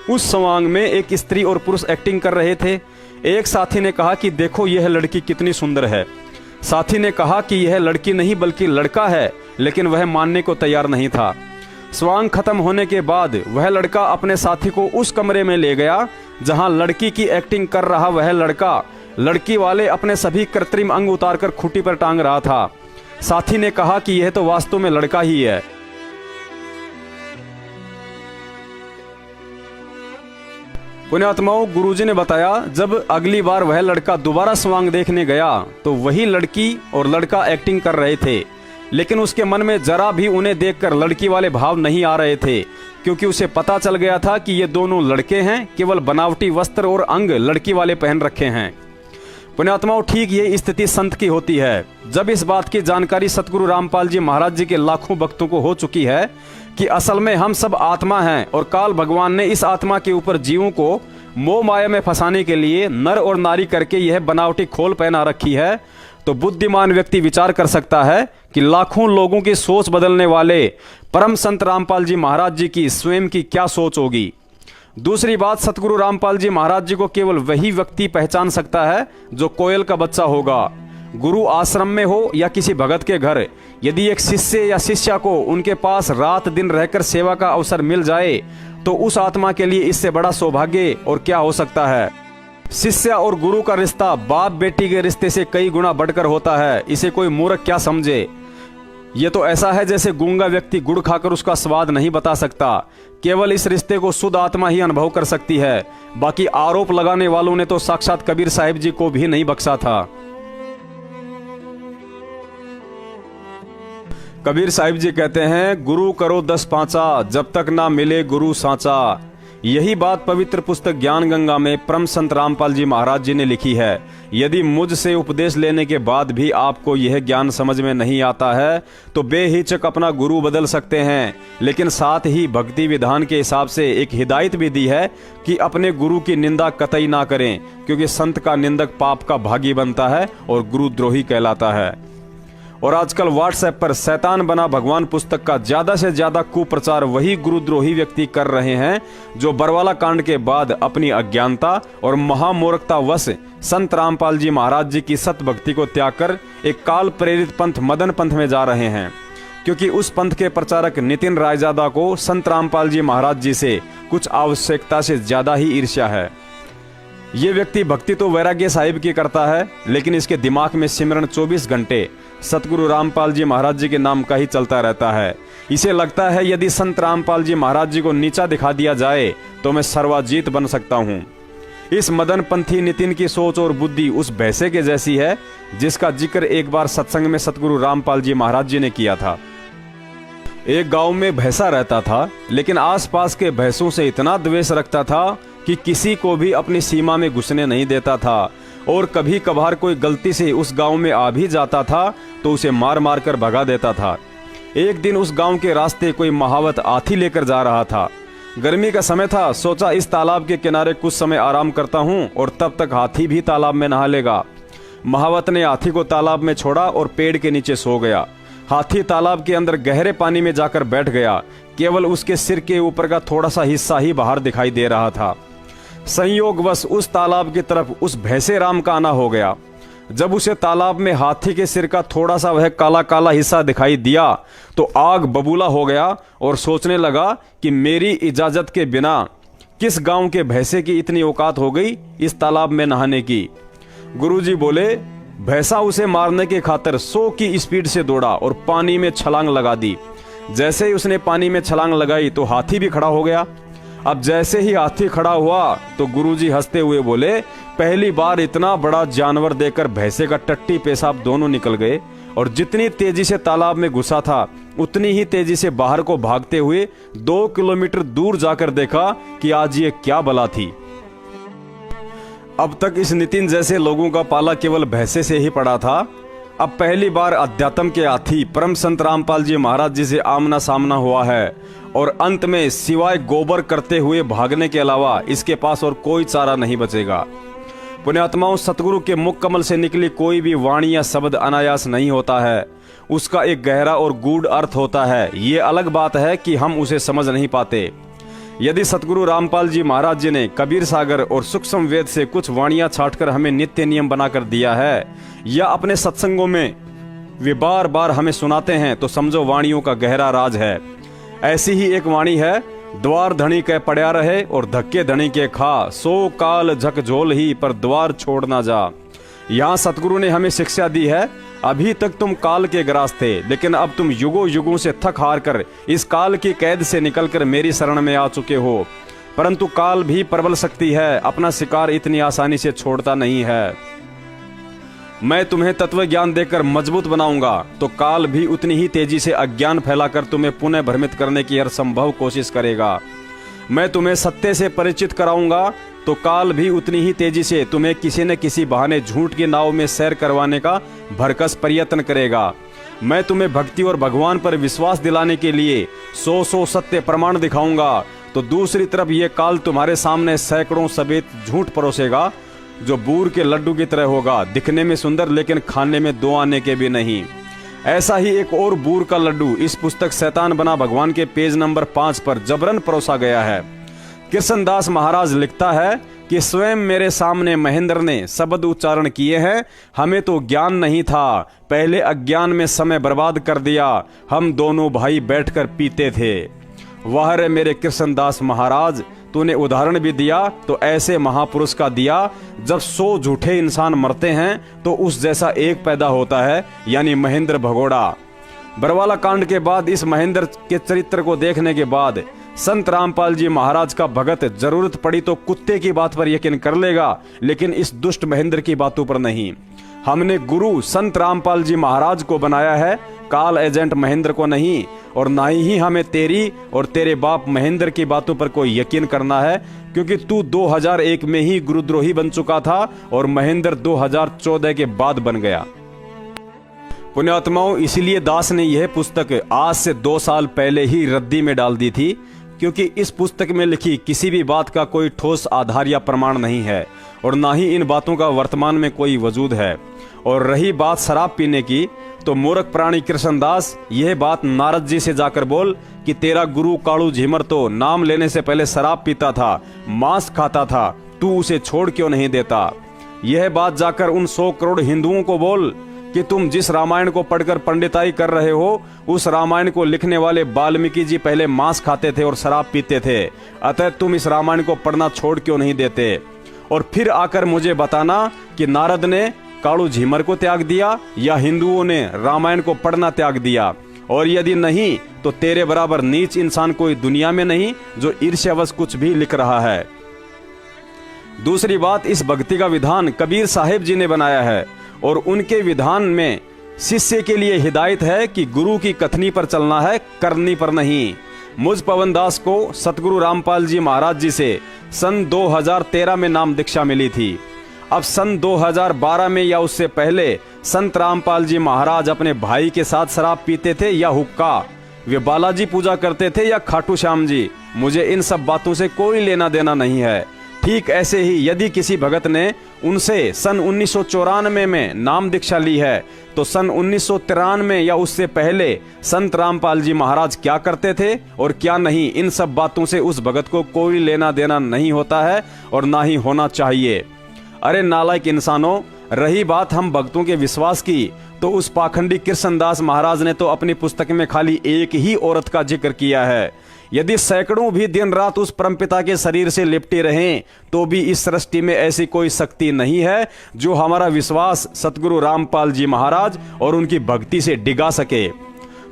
उस स्वांग में एक स्त्री और पुरुष एक्टिंग कर रहे थे। एक साथी ने कहा कि देखो यह लड़की कितनी सुंदर है। साथी ने कहा कि यह लड़की नहीं बल्कि लड़का है, लेकिन वह मानने को तैयार नहीं था। स्वांग खत्म होने के बाद वह लड़का अपने साथी को उस कमरे में ले गया जहां लड़की की एक्टिंग कर रहा वह लड़का लड़की वाले अपने सभी कृत्रिम अंग उतारकर खूंटी पर टांग रहा था। साथी ने कहा कि यह तो वास्तव में लड़का ही है। पुण्यात्माओं, गुरुजी ने बताया जब अगली बार वह लड़का दोबारा स्वांग देखने गया तो वही लड़की और लड़का एक्टिंग कर रहे थे, लेकिन उसके मन में जरा भी उन्हें देखकर लड़की वाले भाव नहीं आ रहे थे, क्योंकि उसे पता चल गया था कि ये दोनों लड़के हैं, केवल बनावटी वस्त्र और अंग लड़की वाले पहन रखे हैं। पुण्यात्माओं, ठीक ये स्थिति संत की होती है। जब इस बात की जानकारी सतगुरु रामपाल जी महाराज जी के लाखों भक्तों को हो चुकी है कि असल में हम सब आत्मा हैं और काल भगवान ने इस आत्मा के ऊपर जीवों को मोह माया में फंसाने के लिए नर और नारी करके यह बनावटी खोल पहना रखी है, तो बुद्धिमान व्यक्ति विचार कर सकता है कि लाखों लोगों की सोच बदलने वाले परम संत रामपाल जी महाराज जी की स्वयं की क्या सोच होगी। दूसरी बात, सतगुरु रामपाल जी महाराज जी को केवल वही व्यक्ति पहचान सकता है जो कोयल का बच्चा होगा। गुरु आश्रम में हो या किसी भगत के घर, यदि एक शिष्य या शिष्या को उनके पास रात दिन रहकर सेवा का अवसर मिल जाए तो उस आत्मा के लिए इससे बड़ा सौभाग्य और क्या हो सकता है। शिष्य और गुरु का रिश्ता बाप बेटी के रिश्ते से कई गुना बढ़कर होता है। इसे कोई मूर्ख क्या समझे। ये तो ऐसा है जैसे गूंगा व्यक्ति गुड़ खाकर उसका स्वाद नहीं बता सकता। केवल इस रिश्ते को शुद्ध आत्मा ही अनुभव कर सकती है। बाकी आरोप लगाने वालों ने तो साक्षात कबीर साहिब जी को भी नहीं बख्शा था। कबीर साहिब जी कहते हैं, गुरु करो 10 पांचा, जब तक ना मिले गुरु सांचा। यही बात पवित्र पुस्तक ज्ञान गंगा में परम संत रामपाल जी महाराज जी ने लिखी है। यदि मुझसे उपदेश लेने के बाद भी आपको यह ज्ञान समझ में नहीं आता है तो बेहिचक अपना गुरु बदल सकते हैं, लेकिन साथ ही भक्ति विधान के हिसाब से एक हिदायत भी दी है कि अपने गुरु की निंदा कतई ना करें, क्योंकि संत का निंदक पाप का भागी बनता है और गुरुद्रोही कहलाता है। और आजकल व्हाट्सएप पर शैतान बना भगवान पुस्तक का ज्यादा से ज्यादा कुप्रचार वही गुरुद्रोही व्यक्ति कर रहे हैं जो बरवाला कांड के बाद अपनी अज्ञानता और महामूर्खता वश संत रामपाल जी महाराज जी की सत भक्ति को त्याग कर एक काल प्रेरित पंथ मदन पंथ में जा रहे हैं, क्योंकि उस पंथ के प्रचारक नितिन रायजादा को संत रामपाल जी महाराज जी से कुछ आवश्यकता से ज्यादा ही ईर्ष्या है। ये व्यक्ति भक्ति तो वैराग्य साहिब की करता है, लेकिन इसके दिमाग में सिमरन 24 घंटे सतगुरु रामपाल जी महाराज जी के नाम का ही चलता रहता है। इसे लगता है यदि संत रामपाल जी महाराज जी को नीचा दिखा दिया जाए तो मैं सर्वाजीत बन सकता हूँ। इस मदन पंथी नितिन की सोच और बुद्धि उस भैंसे के जैसी है जिसका जिक्र एक बार सत्संग में सतगुरु रामपाल जी महाराज जी ने किया था। एक गांव में भैंसा रहता था, लेकिन आसपास के भैंसों से इतना द्वेष रखता था कि किसी को भी अपनी सीमा में घुसने नहीं देता था, और कभी कभार कोई गलती से उस गांव में आ भी जाता था तो उसे मार मार कर भगा देता था। एक दिन उस गांव के रास्ते कोई महावत हाथी लेकर जा रहा था। गर्मी का समय था, सोचा इस तालाब के किनारे कुछ समय आराम करता हूं और तब तक हाथी भी तालाब में नहा लेगा। महावत ने हाथी को तालाब में छोड़ा और पेड़ के नीचे सो गया। हाथी तालाब के अंदर गहरे पानी में जाकर बैठ गया। केवल उसके सिर के ऊपर का थोड़ा सा हिस्सा ही बाहर दिखाई दे रहा था। संयोगवश उस तालाब की तरफ उस भैंसे राम का आना हो गया। जब उसे तालाब में हाथी के सिर का थोड़ा सा वह काला काला हिस्सा दिखाई दिया तो आग बबूला हो गया और सोचने लगा कि मेरी इजाजत के बिना किस गांव के भैंसे की इतनी औकात हो गई इस तालाब में नहाने की। गुरुजी बोले, भैंसा उसे मारने के खातिर 100 की स्पीड से दौड़ा और पानी में छलांग लगा दी। जैसे ही उसने पानी में छलांग लगाई तो हाथी भी खड़ा हो गया। अब जैसे ही हाथी खड़ा हुआ तो गुरुजी हंसते हुए बोले, पहली बार इतना बड़ा जानवर देखकर भैंसे का टट्टी पेशाब दोनों निकल गए, और जितनी तेजी से तालाब में घुसा था उतनी ही तेजी से बाहर को भागते हुए 2 किलोमीटर दूर जाकर देखा कि आज ये क्या बला थी। अब तक इस नितिन जैसे लोगों का पाला केवल भैंसे से ही पड़ा था। अब पहली बार अध्यात्म के हाथी परम संत रामपाल जी महाराज जी से आमना सामना हुआ है, और अंत में सिवाय गोबर करते हुए भागने के अलावा इसके पास और कोई चारा नहीं बचेगा। पुण्यात्माओं, सतगुरु के मुख कमल से निकली कोई भी वाणी या शब्द अनायास नहीं होता है। उसका एक गहरा और गूढ़ अर्थ होता है। ये अलग बात है कि हम उसे समझ नहीं पाते। यदि सतगुरु रामपाल जी महाराज जी ने कबीर सागर और सूक्ष्म वेद से कुछ वाणियां छांटकर हमें नित्य नियम बनाकर दिया है, या अपने सत्संगों में वे बार बार हमें सुनाते हैं, तो समझो वाणियों का गहरा राज है। ऐसी ही एक वाणी है, द्वार धनी के पड़या रहे और धक्के धनी के खा, सो काल झकझोल ही पर द्वार छोड़ ना जा। यहाँ सतगुरु ने हमें शिक्षा दी है, अभी तक तुम काल के ग्रास थे, लेकिन अब तुम युगों युगों से थक हार कर इस काल की कैद से निकलकर मेरी शरण में आ चुके हो। परंतु काल भी प्रबल शक्ति है, अपना शिकार इतनी आसानी से छोड़ता नहीं है। मैं तुम्हें तत्व ज्ञान देकर मजबूत बनाऊंगा तो काल भी उतनी ही तेजी से अज्ञान फैलाकर तुम्हें पुनः भ्रमित करने की हर संभव कोशिश करेगा। मैं तुम्हें सत्य से परिचित कराऊंगा तो काल भी उतनी ही तेजी से तुम्हें किसी न किसी बहाने झूठ की नाव में सैर करवाने का भरकस प्रयत्न करेगा। मैं तुम्हें भक्ति और भगवान पर विश्वास दिलाने के लिए 100 सत्य प्रमाण दिखाऊंगा तो दूसरी तरफ ये काल तुम्हारे सामने सैकड़ों सफेद झूठ परोसेगा जो बूर के लड्डू की तरह होगा, दिखने में सुंदर लेकिन खाने में 2 आने के भी नहीं। ऐसा ही एक और बूर का लड्डू इस पुस्तक शैतान बना भगवान के पेज नंबर 5 पर जबरन परोसा गया है। कृष्णदास महाराज लिखता है कि स्वयं मेरे सामने महेंद्र ने शब्द उच्चारण किए हैं, हमें तो ज्ञान नहीं था, पहले अज्ञान में समय बर्बाद कर दिया, हम दोनों भाई बैठकर पीते थे। वाह रे मेरे कृष्णदास महाराज, तूने उदाहरण भी दिया तो ऐसे महापुरुष का दिया। जब 100 झूठे इंसान मरते हैं तो उस जैसा एक पैदा होता है, यानी महेंद्र भगोड़ा। बरवाला कांड के बाद इस महेंद्र के चरित्र को देखने के बाद संत रामपाल जी महाराज का भगत जरूरत पड़ी तो कुत्ते की बात पर यकीन कर लेगा, लेकिन इस दुष्ट महेंद्र की बातों पर नहीं। हमने गुरु संत रामपाल जी महाराज को बनाया है, काल एजेंट महेंद्र को नहीं। और ना ही हमें तेरी और तेरे बाप महेंद्र की बातों पर कोई यकीन करना है, क्योंकि तू 2001 में ही गुरुद्रोही बन चुका था और महेंद्र 2014 के बाद बन गया। पुण्यात्माओं, इसीलिए दास ने यह पुस्तक आज से 2 साल पहले ही रद्दी में डाल दी थी, क्योंकि इस पुस्तक में लिखी किसी भी बात का कोई ठोस आधार या प्रमाण नहीं है और ना ही इन बातों का वर्तमान में कोई वजूद है। और रही बात शराब पीने की, तो मूर्ख प्राणी कृष्णदास यह बात नारद जी से जाकर बोल कि तेरा गुरु कालू झीमर तो नाम लेने से पहले शराब पीता था, मांस खाता था, तू उसे छोड़ क्यों नहीं देता। यह बात जाकर उन 100 करोड़ हिंदुओं को बोल कि तुम जिस रामायण को पढ़कर पंडिताई कर रहे हो, उस रामायण को लिखने वाले वाल्मीकि जी पहले मांस खाते थे और शराब पीते थे, अतः तुम इस रामायण को पढ़ना छोड़ क्यों नहीं देते। और फिर आकर मुझे बताना कि नारद ने कालू झीमर को त्याग दिया या हिंदुओं ने रामायण को पढ़ना त्याग दिया, और यदि नहीं तो तेरे बराबर नीच इंसान कोई दुनिया में नहीं जो ईर्ष्यावश कुछ भी लिख रहा है। दूसरी बात, इस भक्ति का विधान कबीर साहिब जी ने बनाया है और उनके विधान में शिष्य के लिए हिदायत है कि गुरु की कथनी पर चलना है, करनी पर नहीं। मुझ पवन दास को सतगुरु रामपाल जी महाराज जी से सन 2013 में नाम दीक्षा मिली थी। अब सन 2012 में या उससे पहले संत रामपाल जी महाराज अपने भाई के साथ शराब पीते थे या हुक्का, वे बालाजी पूजा करते थे या खाटू श्याम जी, मुझे इन सब बातों से कोई लेना देना नहीं है। ठीक ऐसे ही यदि किसी भगत ने उनसे सन 1994 में नाम दीक्षा ली है तो सन 1993 या उससे पहले संत रामपाल जी महाराज क्या करते थे और क्या नहीं, इन सब बातों से उस भगत को कोई लेना देना नहीं होता है और ना ही होना चाहिए। अरे नालायक इंसानों, रही बात हम भक्तों के विश्वास की, तो उस पाखंडी कृष्णदास महाराज ने तो अपनी पुस्तक में खाली एक ही औरत का जिक्र किया है। यदि सैकड़ों भी दिन रात उस परमपिता के शरीर से लिपटे रहें तो भी इस सृष्टि में ऐसी कोई शक्ति नहीं है जो हमारा विश्वास सतगुरु रामपाल जी महाराज और उनकी भक्ति से डिगा सके।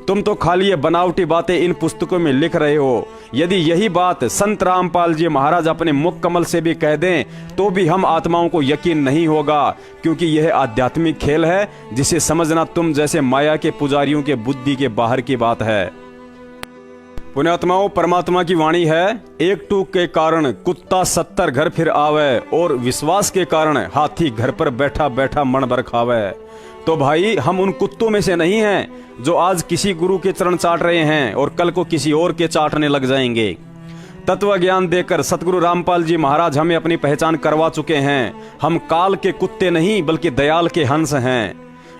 तुम तो खाली ये बनावटी बातें इन पुस्तकों में लिख रहे हो। यदि यही बात संत रामपाल जी महाराज अपने मुख कमल से भी कह दें तो भी हम आत्माओं को यकीन नहीं होगा, क्योंकि यह आध्यात्मिक खेल है जिसे समझना तुम जैसे माया के पुजारियों के बुद्धि के बाहर की बात है। पुण्यात्माओं, परमात्मा की वाणी है, एक टूक के कारण कुत्ता 70 घर फिर आवे और विश्वास के कारण हाथी घर पर बैठा बैठा मन भर खावे। तो भाई, हम उन कुत्तों में से नहीं हैं जो आज किसी गुरु के चरण चाट रहे हैं और कल को किसी और के चाटने लग जाएंगे। तत्व ज्ञान देकर सतगुरु रामपाल जी महाराज हमें अपनी पहचान करवा चुके हैं। हम काल के कुत्ते नहीं बल्कि दयाल के हंस हैं।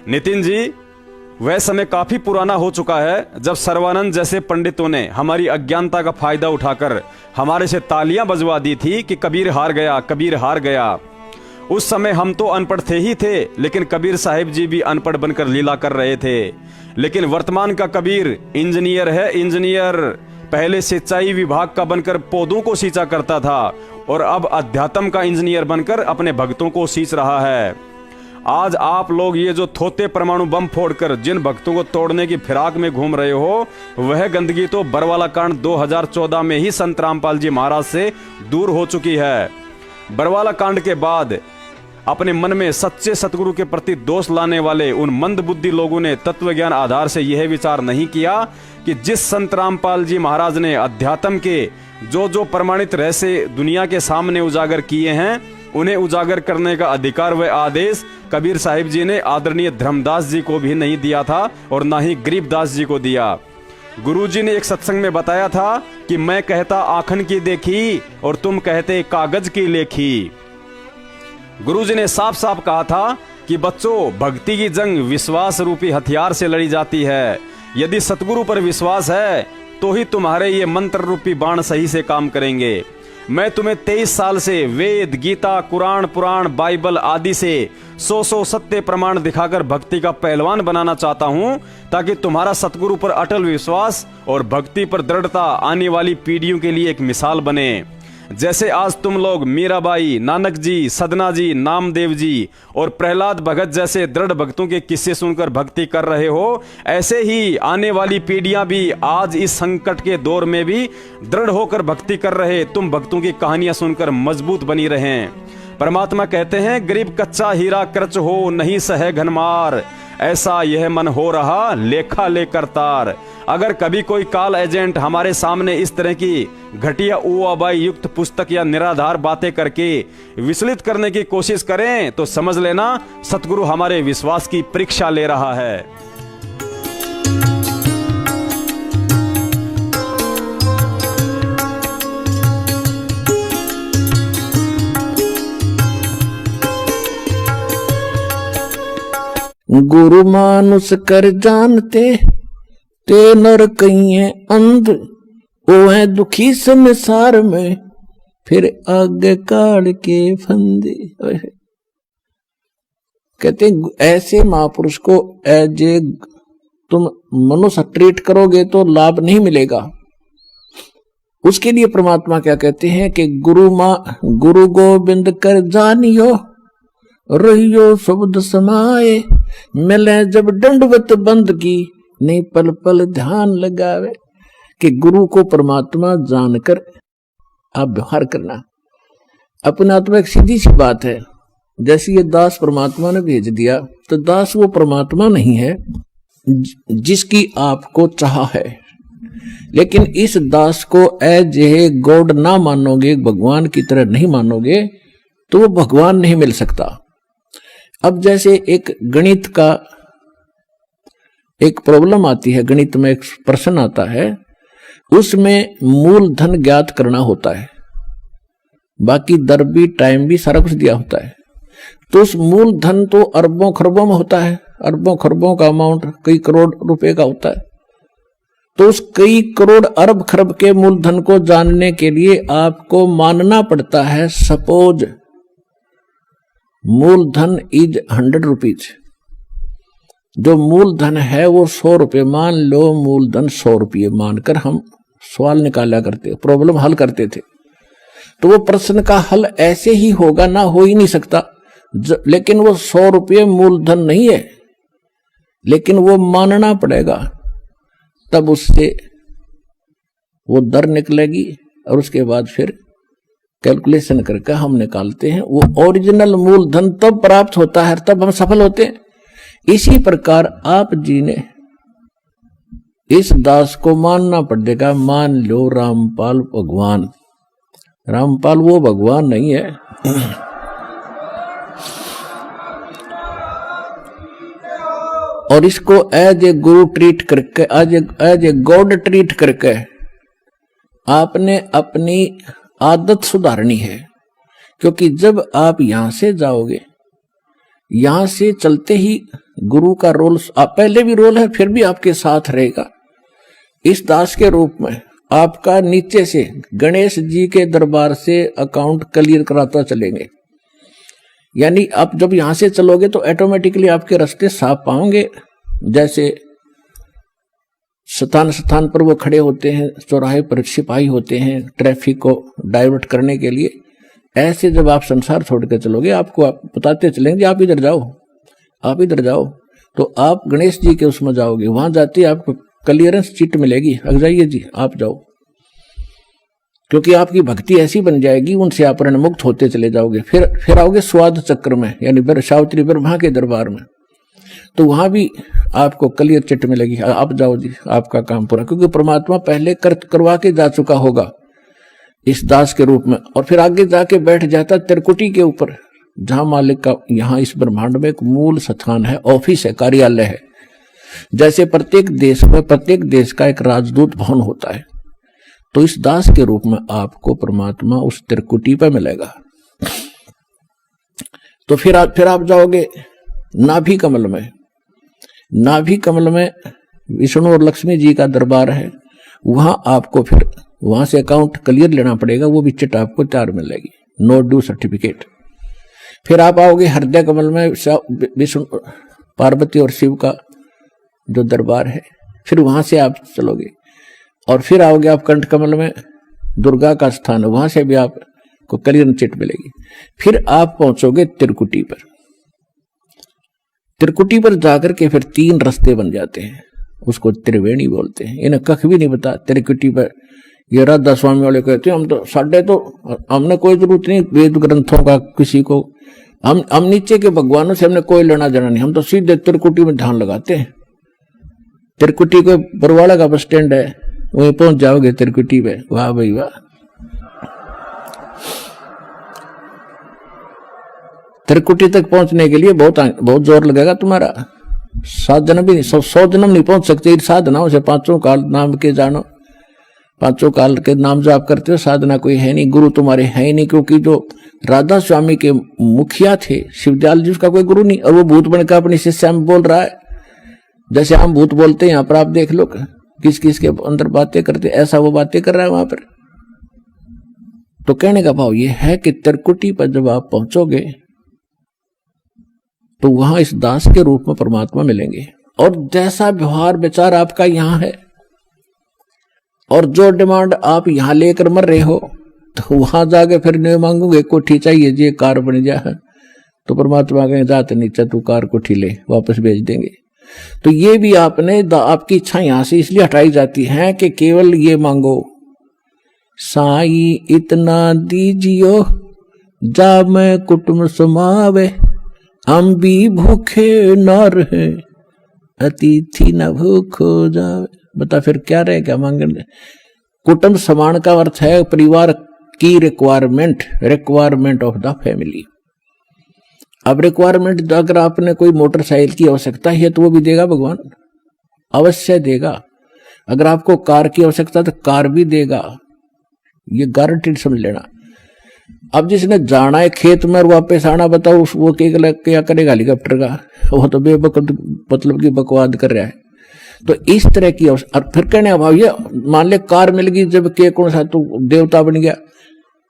नितिन जी, वह समय काफी पुराना हो चुका है जब सर्वानंद जैसे पंडितों ने हमारी अज्ञानता का फायदा उठाकर हमारे से तालियां बजवा दी थी कि कबीर हार गया, कबीर हार गया। उस समय हम तो अनपढ़ थे ही थे, लेकिन कबीर साहिब जी भी अनपढ़ बनकर लीला कर रहे थे। लेकिन वर्तमान का कबीर इंजीनियर है, इंजीनियर। पहले सिंचाई विभाग का बनकर पौधों को सींचा करता था और अब अध्यात्म का इंजीनियर बनकर अपने भक्तों को सींच रहा है। आज आप लोग ये जो थोते परमाणु बम फोड़कर जिन भक्तों को तोड़ने की फिराक में घूम रहे हो, वह गंदगी तो बरवाला कांड 2014 में ही संत रामपाल जी महाराज से दूर हो चुकी है। बरवाला कांड के बाद अपने मन में सच्चे सतगुरु के प्रति दोष लाने वाले उन मंदबुद्धि लोगों ने तत्व ज्ञान आधार से यह विचार नहीं किया कि जिस संत रामपाल जी महाराज ने अध्यात्म के जो प्रमाणित रहस्य दुनिया के सामने उजागर किए हैं, उन्हें उजागर करने का अधिकार व आदेश कबीर साहिब जी ने आदरणीय धर्मदास जी को भी नहीं दिया था और ना ही गरीबदास जी को दिया। गुरुजी ने एक सत्संग में बताया था कि मैं कहता आखन की देखी और तुम कहते कागज की लेखी। गुरुजी ने साफ साफ कहा था कि बच्चों, भक्ति की जंग विश्वास रूपी हथियार से लड़ी जाती है। यदि सतगुरु पर विश्वास है तो ही तुम्हारे ये मंत्र रूपी बाण सही से काम करेंगे। मैं तुम्हें 23 साल से वेद, गीता, कुरान, पुराण, बाइबल आदि से 100 सत्य प्रमाण दिखाकर भक्ति का पहलवान बनाना चाहता हूं, ताकि तुम्हारा सतगुरु पर अटल विश्वास और भक्ति पर दृढ़ता आने वाली पीढ़ियों के लिए एक मिसाल बने। जैसे आज तुम लोग मीराबाई, नानक जी, सदना जी, नामदेव जी और प्रहलाद भगत जैसे दृढ़ भक्तों के किस्से सुनकर भक्ति कर रहे हो, ऐसे ही आने वाली पीढ़ियां भी आज इस संकट के दौर में भी दृढ़ होकर भक्ति कर रहे तुम भक्तों की कहानियां सुनकर मजबूत बनी रहें। परमात्मा कहते हैं, गरीब कच्चा हीरा कर्च हो नहीं सहे घनमार, ऐसा यह मन हो रहा लेखा लेकर तार। अगर कभी कोई कॉल एजेंट हमारे सामने इस तरह की घटिया उआबाई युक्त पुस्तक या निराधार बातें करके विचलित करने की कोशिश करें तो समझ लेना सतगुरु हमारे विश्वास की परीक्षा ले रहा है। गुरु मानुष कर जानते ते नर कहिए अंध, ओ है दुखी संसार में फिर आगे काढ़ के फंदे। कहते ऐसे महापुरुष को एजे तुम मनुष्य ट्रीट करोगे तो लाभ नहीं मिलेगा। उसके लिए परमात्मा क्या कहते हैं कि गुरु गोविंद कर जानियो रहियो शब्द समाए, मिले जब दंडवत बंद की नहीं पल पल ध्यान लगावे। कि गुरु को परमात्मा जानकर आप व्यवहार करना। अपना तो एक सीधी सी बात है, जैसे ये दास परमात्मा ने भेज दिया तो दास वो परमात्मा नहीं है जिसकी आपको चाह है, लेकिन इस दास को एज ए गॉड ना मानोगे, भगवान की तरह नहीं मानोगे तो वो भगवान नहीं मिल सकता। अब जैसे एक गणित का एक प्रॉब्लम आती है, गणित में एक प्रश्न आता है, उसमें मूलधन ज्ञात करना होता है, बाकी दर भी टाइम भी सारा कुछ दिया होता है। तो उस मूलधन तो अरबों खरबों में होता है, अरबों खरबों का अमाउंट कई करोड़ रुपए का होता है। तो उस कई करोड़ अरब खरब के मूलधन को जानने के लिए आपको मानना पड़ता है सपोज मूलधन इज 100 रुपीज। जो मूलधन है वो 100 रुपये, मान लो मूलधन 100 रुपये मानकर हम सवाल निकाला करते, प्रॉब्लम हल करते थे। तो वो प्रश्न का हल ऐसे ही होगा ना, हो ही नहीं सकता। लेकिन वो 100 रुपये मूलधन नहीं है, लेकिन वो मानना पड़ेगा, तब उससे वो दर निकलेगी और उसके बाद फिर कैलकुलेशन करके हम निकालते हैं। वो ओरिजिनल मूलधन तब प्राप्त होता है, तब हम सफल होते हैं। इसी प्रकार आप जी ने इस दास को मानना पड़ेगा। मान लो रामपाल भगवान, रामपाल वो भगवान नहीं है। और इसको एज ए गुरु ट्रीट करके, एज ए गॉड ट्रीट करके आपने अपनी आदत सुधारनी है। क्योंकि जब आप यहां से जाओगे, यहां से चलते ही गुरु का रोल पहले भी रोल है, फिर भी आपके साथ रहेगा। इस दास के रूप में आपका नीचे से गणेश जी के दरबार से अकाउंट क्लियर कराता चलेंगे। यानी आप जब यहां से चलोगे तो ऑटोमेटिकली आपके रास्ते साफ पाओगे। जैसे स्थान स्थान पर वो खड़े होते हैं, चौराहे पर सिपाही होते हैं ट्रैफिक को डाइवर्ट करने के लिए, ऐसे जब आप संसार छोड़ कर चलोगे आपको आप बताते चलेंगे आप इधर जाओ, आप इधर जाओ, तो आप गणेश जी के उसमें जाओगे, वहां जाते आपको क्लियरेंस चिट मिलेगी, अग जाइए जी आप जाओ, क्योंकि आपकी भक्ति ऐसी बन जाएगी, उनसे आप मुक्त होते चले जाओगे। फिर आओगे स्वाद चक्र में, यानी सावित्री ब्रह्मा के दरबार में, तो वहां भी आपको क्लियर चिट मिलेगी, आप जाओ जी आपका काम पूरा, क्योंकि परमात्मा पहले करवा के जा चुका होगा इस दास के रूप में, और फिर आगे जाके बैठ जाता त्रिकुटी के ऊपर, जहां मालिक का यहाँ इस ब्रह्मांड में एक मूल स्थान है, ऑफिस है, कार्यालय है। जैसे प्रत्येक देश में प्रत्येक देश का एक राजदूत भवन होता है, तो इस दास के रूप में आपको परमात्मा उस त्रिकुटी पर मिलेगा। तो फिर आप जाओगे नाभि कमल में, नाभि कमल में विष्णु और लक्ष्मी जी का दरबार है, वहां आपको फिर वहां से अकाउंट क्लियर लेना पड़ेगा, वो भी चिट आपको 4 मिलेगी, नो ड्यू सर्टिफिकेट। फिर आप आओगे हृदय कमल में, विष्णु पार्वती और शिव का जो दरबार है, फिर वहां से आप चलोगे, और फिर आओगे आप कंठ कमल में, दुर्गा का स्थान, वहां से भी आपको क्लियर चिट मिलेगी। फिर आप पहुंचोगे त्रिकुटी पर, त्रिकुटी पर जाकर के फिर 3 रास्ते बन जाते हैं, उसको त्रिवेणी बोलते हैं। इन्हें कख भी नहीं पता त्रिकुटी पर, ये राधा स्वामी वाले कहते हैं हम तो साढ़े, तो हमने कोई जरूरत नहीं वेद ग्रंथों का, किसी को हम नीचे के भगवानों से हमने कोई लेना देना नहीं, हम तो सीधे त्रिकुटी में ध्यान लगाते हैं। त्रिकुटी को बरवाड़ा का बस स्टैंड है, वहीं पहुंच जाओगे त्रिकुटी पे, वाह भाई वाह। त्रिकुटी तक पहुंचने के लिए बहुत जोर लगेगा तुम्हारा, 7 जन्म भी नहीं, 100 जन्म नहीं पहुंच सकते साधनाओं से। 5 काल नाम के जानो, 5 काल के नाम जो आप करते हो, साधना कोई है नहीं, गुरु तुम्हारे है ही नहीं, क्योंकि जो राधा स्वामी के मुखिया थे शिवदयाल जी, उसका कोई गुरु नहीं, और वो भूत बनकर अपनी शिष्या में बोल रहा है, जैसे हम भूत बोलते हैं। यहाँ पर आप देख लो किस किस के अंदर बातें करते, ऐसा वो बातें कर रहा है वहां पर। तो कहने का भाव ये है कि त्रिकुटी पर जब आप पहुंचोगे तो वहां इस दास के रूप में परमात्मा मिलेंगे, और जैसा व्यवहार विचार आपका यहां है और जो डिमांड आप यहां लेकर मर रहे हो, तो वहां जाके फिर नहीं मांगोगे कोठी चाहिए जी, कार बन जाए, तो परमात्मा कहें जाते नीचे तू कार कोठी ले, वापस भेज देंगे। तो ये भी आपकी इच्छा यहां से इसलिए हटाई जाती है कि केवल ये मांगो, साई इतना दीजियो जा मैं कुटुंब समावे, हम भी भूखे न रहे अतिथि न भूखो जावे। बता फिर क्या रहे, क्या मांगने। कुटुंब समान का अर्थ है परिवार की रिक्वायरमेंट ऑफ द फैमिली। अब रिक्वायरमेंट, अगर आपने कोई मोटरसाइकिल की आवश्यकता है तो वो भी देगा भगवान, अवश्य देगा। अगर आपको कार की आवश्यकता तो कार भी देगा, ये गारंटीड समझ लेना। अब जिसने जाना है खेत में और वापस आना, बताओ वो क्या करेगा हेलीकॉप्टर का, वो तो मतलब की बकवाद कर रहा है। तो इस तरह की, और फिर कहने अभाव ये मान ले कार मिल गई जब के कौन सा तो देवता बन गया,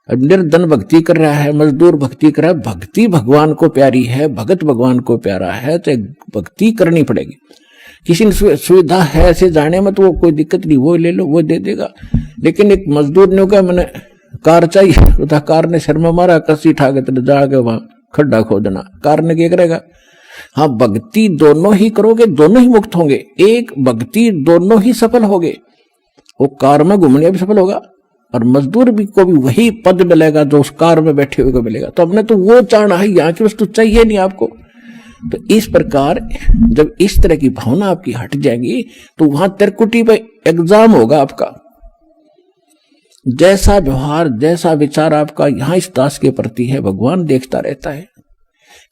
निर्धन भक्ति कर रहा है, मजदूर भक्ति कर रहा है। भक्ति भगवान को प्यारी है, भगत भगवान को प्यारा है, तो भक्ति करनी पड़ेगी। किसी ने सुविधा है ऐसे जाने में तो वो कोई दिक्कत नहीं, वो ले लो, वो दे देगा। लेकिन एक मजदूर ने कहा मैंने कार चाहिए, तो कार ने शर्मा मारा, कसी ठाके तो जाके वहां खड्डा खोदना, कार ने क्या करेगा। हाँ, भक्ति दोनों ही करोगे, दोनों ही मुक्त होंगे। एक भक्ति दोनों ही सफल होगे, वो कार में घूमने भी सफल होगा और मजदूर भी को भी वही पद मिलेगा जो उस कार में बैठे हुए को मिलेगा। तो हमने तो वो चाहना है, यहाँ की वस्तु चाहिए नहीं आपको। तो इस प्रकार जब इस तरह की भावना आपकी हट जाएगी तो वहां त्रिकुटी पे एग्जाम होगा आपका। जैसा व्यवहार, जैसा विचार आपका यहाँ इस दास के प्रति है, भगवान देखता रहता है।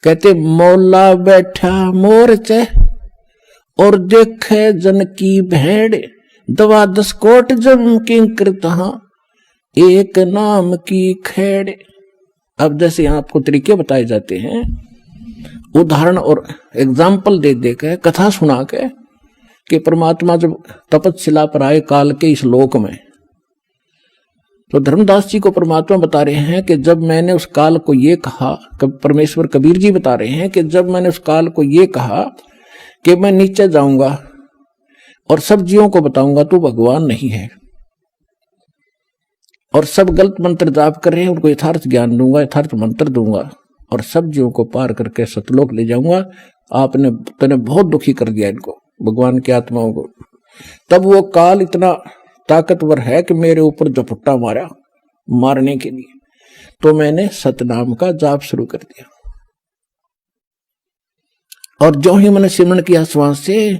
कहते मौला बैठा मोरचे और देखे जन की भेड़, दवा 10 कोट जम किंकर तहां एक नाम की खेड़। अब जैसे यहाँ आपको तरीके बताए जाते हैं, उदाहरण और एग्जाम्पल दे दे के, कथा सुना के, कि परमात्मा जब तपस्या पर आए काल के इस लोक में, तो धर्मदास जी को परमात्मा बता रहे हैं कि जब मैंने उस काल को ये कहा, परमेश्वर कबीर जी बता रहे हैं कि जब मैंने उस काल को ये कहा कि मैं नीचे जाऊंगा और सब जीवों को बताऊंगा तो भगवान नहीं है, और सब गलत मंत्र जाप कर रहे हैं, उनको यथार्थ ज्ञान दूंगा, यथार्थ मंत्र दूंगा और सब जीवों को पार करके सतलोक ले जाऊंगा, तूने बहुत दुखी कर दिया इनको, भगवान की आत्माओं को। तब वो काल इतना ताकतवर है कि मेरे ऊपर झपट्टा मारा मारने के लिए, तो मैंने सतनाम का जाप शुरू कर दिया। और जो ही मैंने सिमरण किया श्वास से,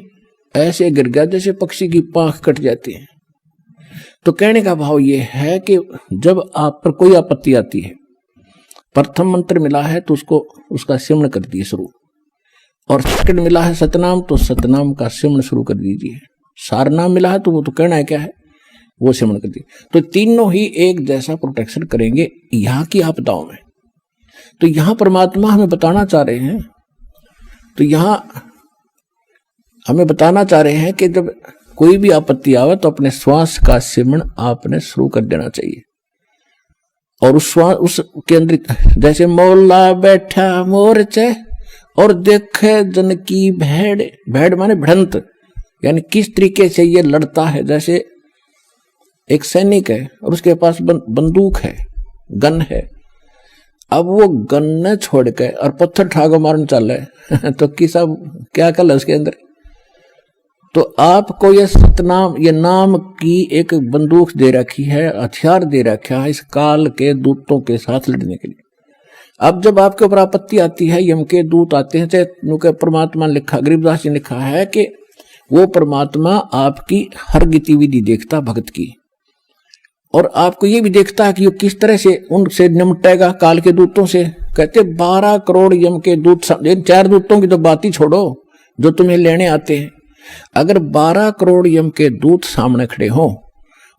ऐसे गिर गया जैसे पक्षी की पांख कट जाती है। तो कहने का भाव ये है कि जब आप पर कोई आपत्ति आती है, प्रथम मंत्र मिला है तो उसका सिमरण कर दिए शुरू, और सेकंड मिला है सतनाम तो सतनाम का सिमरण शुरू कर दीजिए। सारनाम मिला है तो वो तो कहना है क्या है, वो सिमरण कर दीजिए। तो तीनों ही एक जैसा प्रोटेक्शन करेंगे यहाँ की आपदाओं में। तो यहाँ परमात्मा हमें बताना चाह रहे हैं, तो यहाँ हमें बताना चाह रहे हैं कि जब कोई भी आपत्ति आवे तो अपने श्वास का सिमरण आपने शुरू कर देना चाहिए। और उस श्वास उसके अंदर जैसे मौला बैठा मोर्चे और देखे जन की भेड़, भेड़ माने भिड़ंत, यानी किस तरीके से ये लड़ता है। जैसे एक सैनिक है और उसके पास बंदूक है, गन है, अब वो गन न छोड़ के और पत्थर ठाको मारने चल रहे तो किसा क्या कल है उसके अंदर। तो आपको ये सतनाम, ये नाम की एक बंदूक दे रखी है, हथियार दे रखा है इस काल के दूतों के साथ लड़ने के लिए। अब जब आपके ऊपर आपत्ति आती है, यम के दूत आते हैं, चाहे परमात्मा ने लिखा, गरीबदास जी ने लिखा है कि वो परमात्मा आपकी हर गतिविधि देखता भक्त की, और आपको ये भी देखता है कि वो किस तरह से उनसे निपटेगा काल के दूतों से। कहते 12 करोड़ यम के दूत, 4 दूतों की तो बात ही छोड़ो जो तुम्हें लेने आते हैं। अगर 12 करोड़ यम के दूत सामने खड़े हों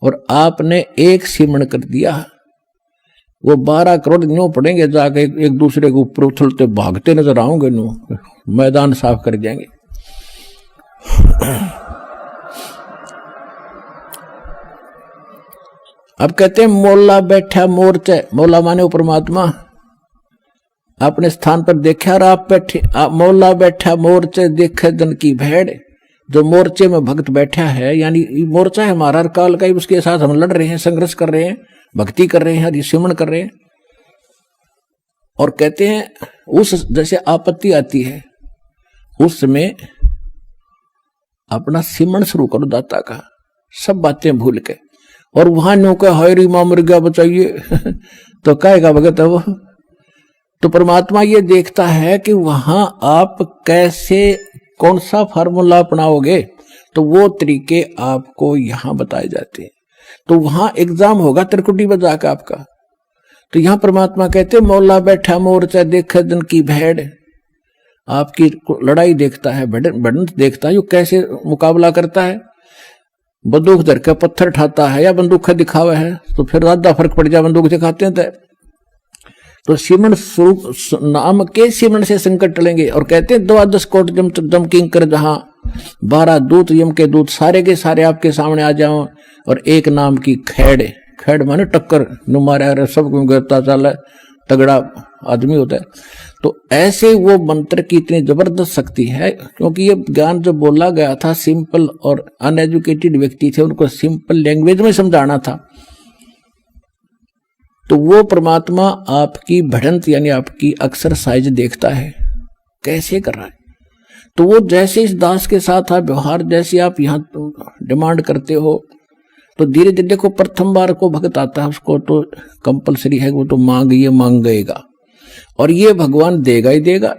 और आपने एक सिमरण कर दिया, वो 12 करोड़ न्यू पड़ेंगे, जाके एक दूसरे के ऊपर उछलते भागते नजर आओगे, न्यू मैदान साफ कर जाएंगे। अब कहते हैं मौला बैठा मोर्चे, मौला माने वो परमात्मा अपने स्थान पर देखा, और आप बैठे, मौला बैठा मोर्चे देखे जन की भेड़। जो मोर्चे में भक्त बैठा है, यानी मोर्चा है हमारा हर काल का ही, उसके साथ हम लड़ रहे हैं, संघर्ष कर रहे हैं, भक्ति कर रहे हैं, सिमरण कर रहे हैं। और कहते हैं उस जैसे आपत्ति आती है उसमें अपना सिमरण शुरू करो दाता का, सब बातें भूल के। और वहां न्यू का हरी मां मर गया बचाइए तो कहेगा भगत है वो। तो परमात्मा ये देखता है कि वहां आप कैसे, कौन सा फार्मूला अपनाओगे, तो वो तरीके आपको यहां बताए जाते हैं। तो वहां एग्जाम होगा त्रिकुटी बजा का आपका। तो यहां परमात्मा कहते मौला बैठा मोर्चा देखे दिन की भेड़, आपकी लड़ाई देखता है, बढ़त देखता है, यो कैसे मुकाबला करता है। बंदूक धर के पत्थर ठाता है या बंदूक दिखावा है, तो फिर ज्यादा फर्क पड़ जाए, बंदूक दिखाते हैं तो सिमरण स्वरूप नाम के सिमरण से संकट टलेंगे। और कहते हैं 12 कोट जम किंकर जहां 12 दूत यम के दूत सारे के सारे आपके सामने आ जाओ, और एक नाम की खैड़, खैड़ माने टक्कर नु मारा सब गिरता चल तगड़ा आदमी होता है। तो ऐसे वो मंत्र की इतनी जबरदस्त शक्ति है, क्योंकि ये ज्ञान जो बोला गया था सिंपल और अनएजुकेटेड व्यक्ति थे, उनको सिंपल लैंग्वेज में समझाना था। तो वो परमात्मा आपकी बढ़ंत यानी आपकी एक्सरसाइज देखता है कैसे कर रहा है। तो वो जैसे इस दास के साथ आप व्यवहार, जैसे आप यहाँ डिमांड करते हो, तो धीरे धीरे देखो प्रथम बार को भक्त आता है उसको तो कंपलसरी है, वो तो मांग गएगा, और ये भगवान देगा ही देगा,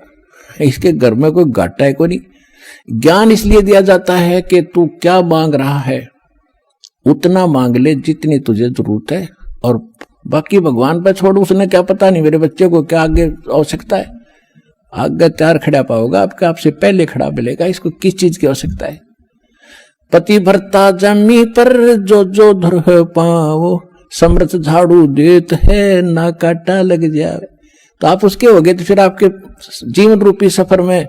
इसके घर में कोई घाटा है कोई नहीं। ज्ञान इसलिए दिया जाता है कि तू क्या मांग रहा है उतना मांग ले जितनी तुझे जरूरत है, और बाकी भगवान पे छोड़, उसने क्या पता नहीं मेरे बच्चे को क्या आगे आवश्यकता है। आगे तैयार खड़ा पाओगा आपका, आपसे पहले खड़ा मिलेगा, इसको किस चीज की आवश्यकता है। पति भरता जमी पर जो जो धर पाओ, समृत झाड़ू देत है ना काटा लग जाए। तो आप उसके हो गए, तो फिर आपके जीवन रूपी सफर में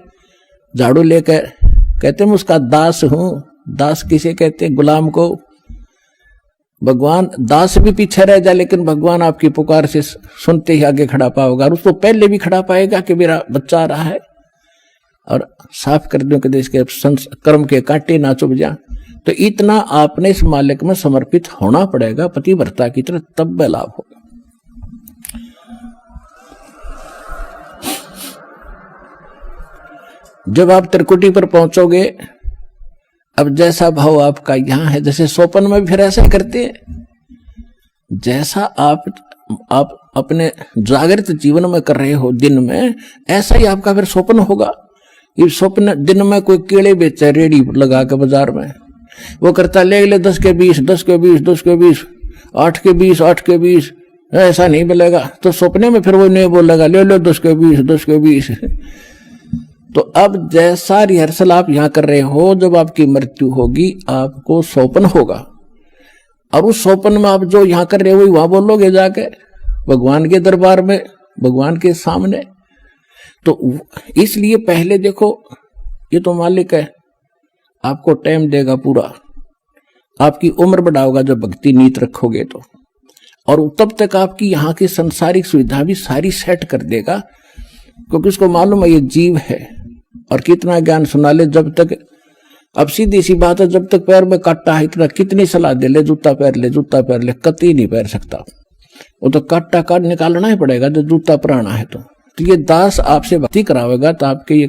झाड़ू लेकर, कहते हैं मैं उसका दास हूं। दास किसे कहते हैं? गुलाम को। भगवान दास भी पीछे रह जाए, लेकिन भगवान आपकी पुकार से सुनते ही आगे खड़ा पाओगा, और उसको पहले भी खड़ा पाएगा कि मेरा बच्चा आ रहा है, और साफ कर दो कि देश के कर्म के कांटे ना चुभ जा। तो इतना आपने इस मालिक में समर्पित होना पड़ेगा पतिव्रता की तरह, तब लाभ होगा। जब आप त्रिकुटी पर पहुंचोगे, अब जैसा भाव आपका यहां है, जैसे स्वप्न में भी फिर ऐसा ही करते हैं, जैसा आप अपने जागृत जीवन में कर रहे हो दिन में, ऐसा ही आपका फिर स्वप्न होगा। ये स्वप्न दिन में कोई केले बेचे रेडी लगा के बाजार में, वो करता ले 10 के 20, 10 के 20, 10 के 20, 8 के 20, 8 के 20, ऐसा नहीं मिलेगा। तो सपने में फिर वो नहीं बोलेगा ले लो 10 के 20, 10 के 20। तो अब जैसा रिहर्सल आप यहां कर रहे हो, जब आपकी मृत्यु होगी आपको स्वप्न होगा, और उस स्वप्न में आप जो यहां कर रहे हो वहां बोलोगे जाके भगवान के दरबार में, भगवान के सामने। तो इसलिए पहले देखो, ये तो मालिक है, आपको टाइम देगा पूरा, आपकी उम्र बढ़ाओगा जब भक्ति नीत रखोगे तो, और तब तक आपकी यहाँ की संसारिक सुविधा भी सारी सेट कर देगा, क्योंकि उसको मालूम है ये जीव है। और कितना ज्ञान सुना ले, जब तक, अब सीधी सी बात है, जब तक पैर में काटा है, इतना कितनी सलाह दे ले जूता पहन ले, जूता पहन ले, कतई नहीं पहन सकता। वो तो काटा काट निकालना ही पड़ेगा जब जूता पुराना है। तो ये दास आपसे भक्ति करावेगा तो आपके ये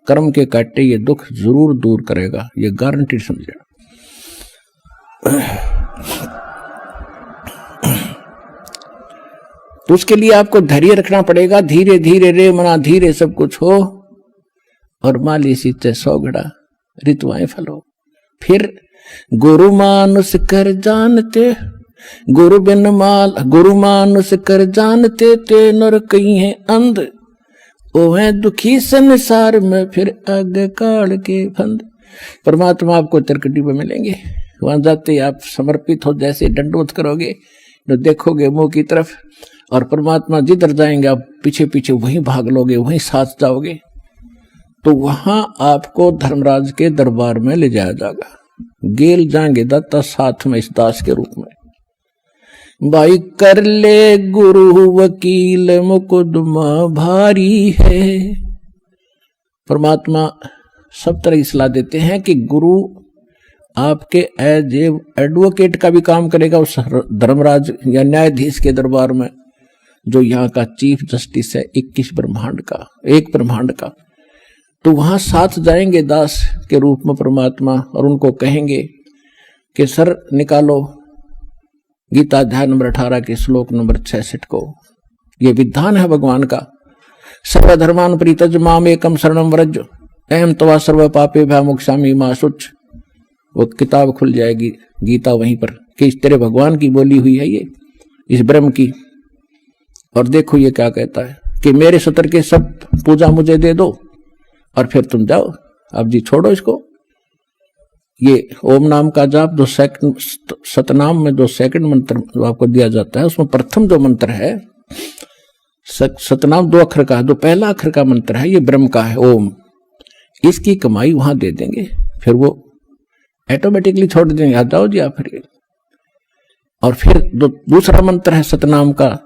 कर्म के काटे ये दुख जरूर दूर करेगा, ये गारंटी समझे। तो उसके लिए आपको धैर्य रखना पड़ेगा। धीरे धीरे रे मना धीरे सब कुछ हो, और माली सीते 100 घड़ा ऋतुआएं फलो। फिर गुरु मानुष कर जानते, गुरु बिन माल, गुरु मानुष कर जानते, ते नर कहीं है अंध, ओ है दुखी संसार में फिर आगे काल के फंद। परमात्मा आपको त्रिकुटी पे मिलेंगे, वहां जाते ही आप समर्पित हो, जैसे दंडोत करोगे तो देखोगे मुंह की तरफ, और परमात्मा जिधर जाएंगे आप पीछे पीछे वहीं भाग लोगे, वहीं साथ जाओगे। तो वहां आपको धर्मराज के दरबार में ले जाया जाएगा, गेल जाएंगे दत्ता साथ में इस दास के रूप में। भाई कर ले गुरु वकील मुकदमा भारी है। परमात्मा सब तरह की सलाह देते हैं कि गुरु आपके एज एडवोकेट का भी काम करेगा उस धर्मराज या न्यायाधीश के दरबार में, जो यहाँ का चीफ जस्टिस है 21 ब्रह्मांड का, एक ब्रह्मांड का। तो वहां साथ जाएंगे दास के रूप में परमात्मा, और उनको कहेंगे कि सर निकालो गीता अध्याय नंबर 18 के श्लोक नंबर 66 को। ये विधान है भगवान का, सर्वधर्मान परित्यज माम एकम शरणम व्रज अहम तवा सर्व पापे भयमुक्षामि मा शुच। वो किताब खुल जाएगी गीता वहीं पर कि इस तेरे भगवान की बोली हुई है ये, इस ब्रह्म की। और देखो ये क्या कहता है कि मेरे सतर के सब पूजा मुझे दे दो और फिर तुम जाओ, अब जी छोड़ो इसको। ये ओम नाम का जाप 2 सेकंड, सतनाम में 2 सेकंड मंत्र आपको दिया जाता है, उसमें प्रथम जो मंत्र है सतनाम 2 अक्षर का, जो पहला अक्षर का मंत्र है ये ब्रह्म का है ओम। इसकी कमाई वहां दे देंगे, फिर वो ऑटोमेटिकली छोड़ देंगे, आ जाओ जी आप फिर। और फिर दूसरा मंत्र है सतनाम का,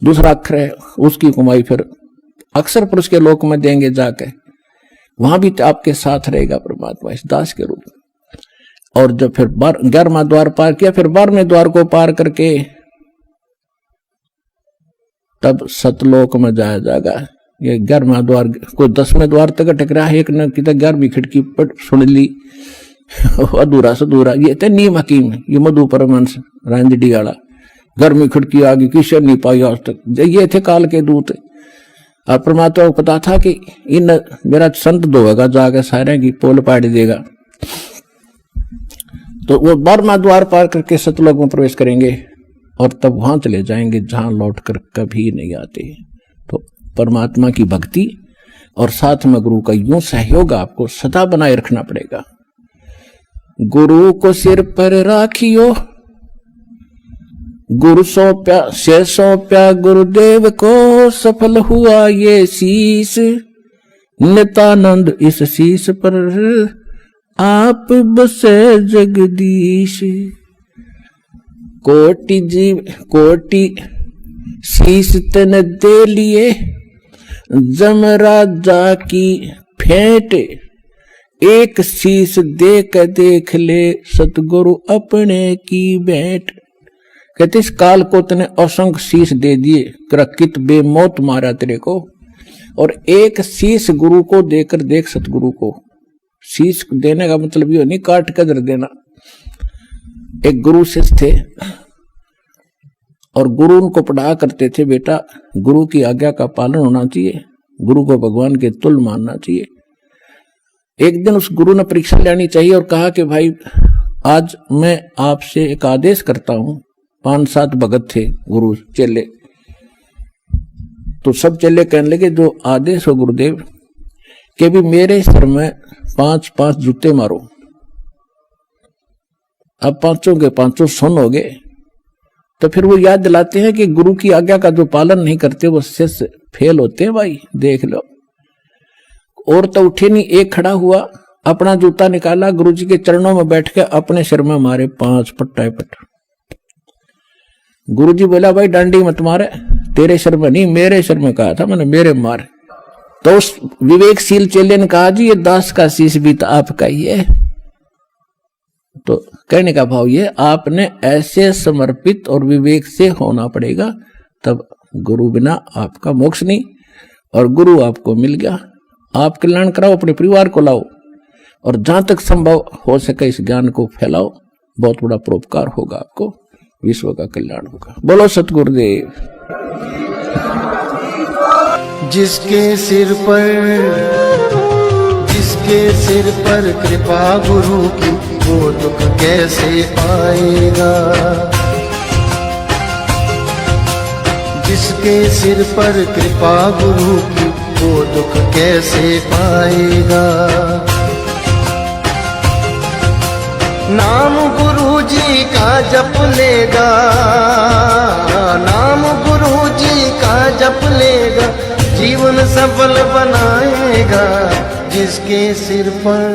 दूसरा अक्षर है, उसकी कमाई फिर अक्षर पुरुष के लोक में देंगे जाके, वहां भी आपके साथ रहेगा परमात्मा इस दास के रूप में। और जब फिर 11वां द्वार पार किया, फिर 12वें द्वार को पार करके तब सतलोक में जाया जाएगा। ये 11वां द्वार, कोई 10वें द्वार तक अटक रहा है, एक ने कितना 11वीं खिड़की पर सुन ली अधूरा से अधूरा। ये थे नीम हकीम, ये मधु परमहंस रांजडी वाला, 11वीं खिड़की आ गई, किसी नहीं पाई आज तक। ये थे काल के दूत। और परमात्मा को पता था कि इन मेरा संत धोएगा जाके, सारे की पोल पाड़ देगा। तो वो 12वां द्वार पार करके सतलोक में प्रवेश करेंगे और तब वहां चले जाएंगे जहां लौटकर कभी नहीं आते। तो परमात्मा की भक्ति और साथ में गुरु का यूं सहयोग आपको सदा बनाए रखना पड़ेगा। गुरु को सिर पर राखियो, गुरु सौंप्या से सौंप्या गुरुदेव को, सफल हुआ ये शीश नित्यानंद, इस शीश पर आप बसे जगदीश। कोटि जीव कोटि शीश तन दे लिए, जमराजा की फेंट एक शीश देख ले, सतगुरु अपने की भेंट। कहते इस काल को तने असंख्य शीश दे दिए, कित बेमौत मारा तेरे को, और एक शीश गुरु को देकर देख, सतगुरु को शीश देने का मतलब ये नहीं काट कर देना। एक गुरु शिष्य थे और गुरु उनको पढ़ा करते थे, बेटा गुरु की आज्ञा का पालन होना चाहिए, गुरु को भगवान के तुल मानना चाहिए। एक दिन उस गुरु ने परीक्षा लेनी चाहिए और कहा कि भाई आज मैं आपसे एक आदेश करता हूं। 5-7 भगत थे गुरु चेले, तो सब चेले कहने लगे जो आदेश हो गुरुदेव कि भी मेरे सर में 5-5 जूते मारो। अब 5 के 5 सुन हो गए। तो फिर वो याद दिलाते हैं कि गुरु की आज्ञा का जो पालन नहीं करते वो शिष्य फेल होते हैं। भाई देख लो, और तो उठे नहीं, एक खड़ा हुआ, अपना जूता निकाला, गुरुजी के चरणों में बैठ के अपने सिर में मारे 5 पट। गुरुजी बोला भाई डांडी मत मारे, तेरे सिर में नहीं मेरे सिर में कहा था मैंने, मेरे मारे। तो उस विवेकशील चेले ने कहा जी ये दास का शीश भी तो आपका ही है। तो कहने का भाव ये, आपने ऐसे समर्पित और विवेक से होना पड़ेगा, तब गुरु बिना आपका मोक्ष नहीं। और गुरु आपको मिल गया, आप कल्याण कराओ, अपने परिवार को लाओ और जहां तक संभव हो सके इस ज्ञान को फैलाओ, बहुत बड़ा परोपकार होगा, आपको विश्व का कल्याण होगा। बोलो सतगुरुदेव। जिसके सिर पर कृपा गुरु की, वो दुख कैसे पाएगा। जिसके सिर पर कृपा गुरु की, वो दुख कैसे पाएगा। नाम गुरु जी का जप लेगा, नाम गुरु जी का जप लेगा, जीवन सफल बनाएगा। जिसके सिर पर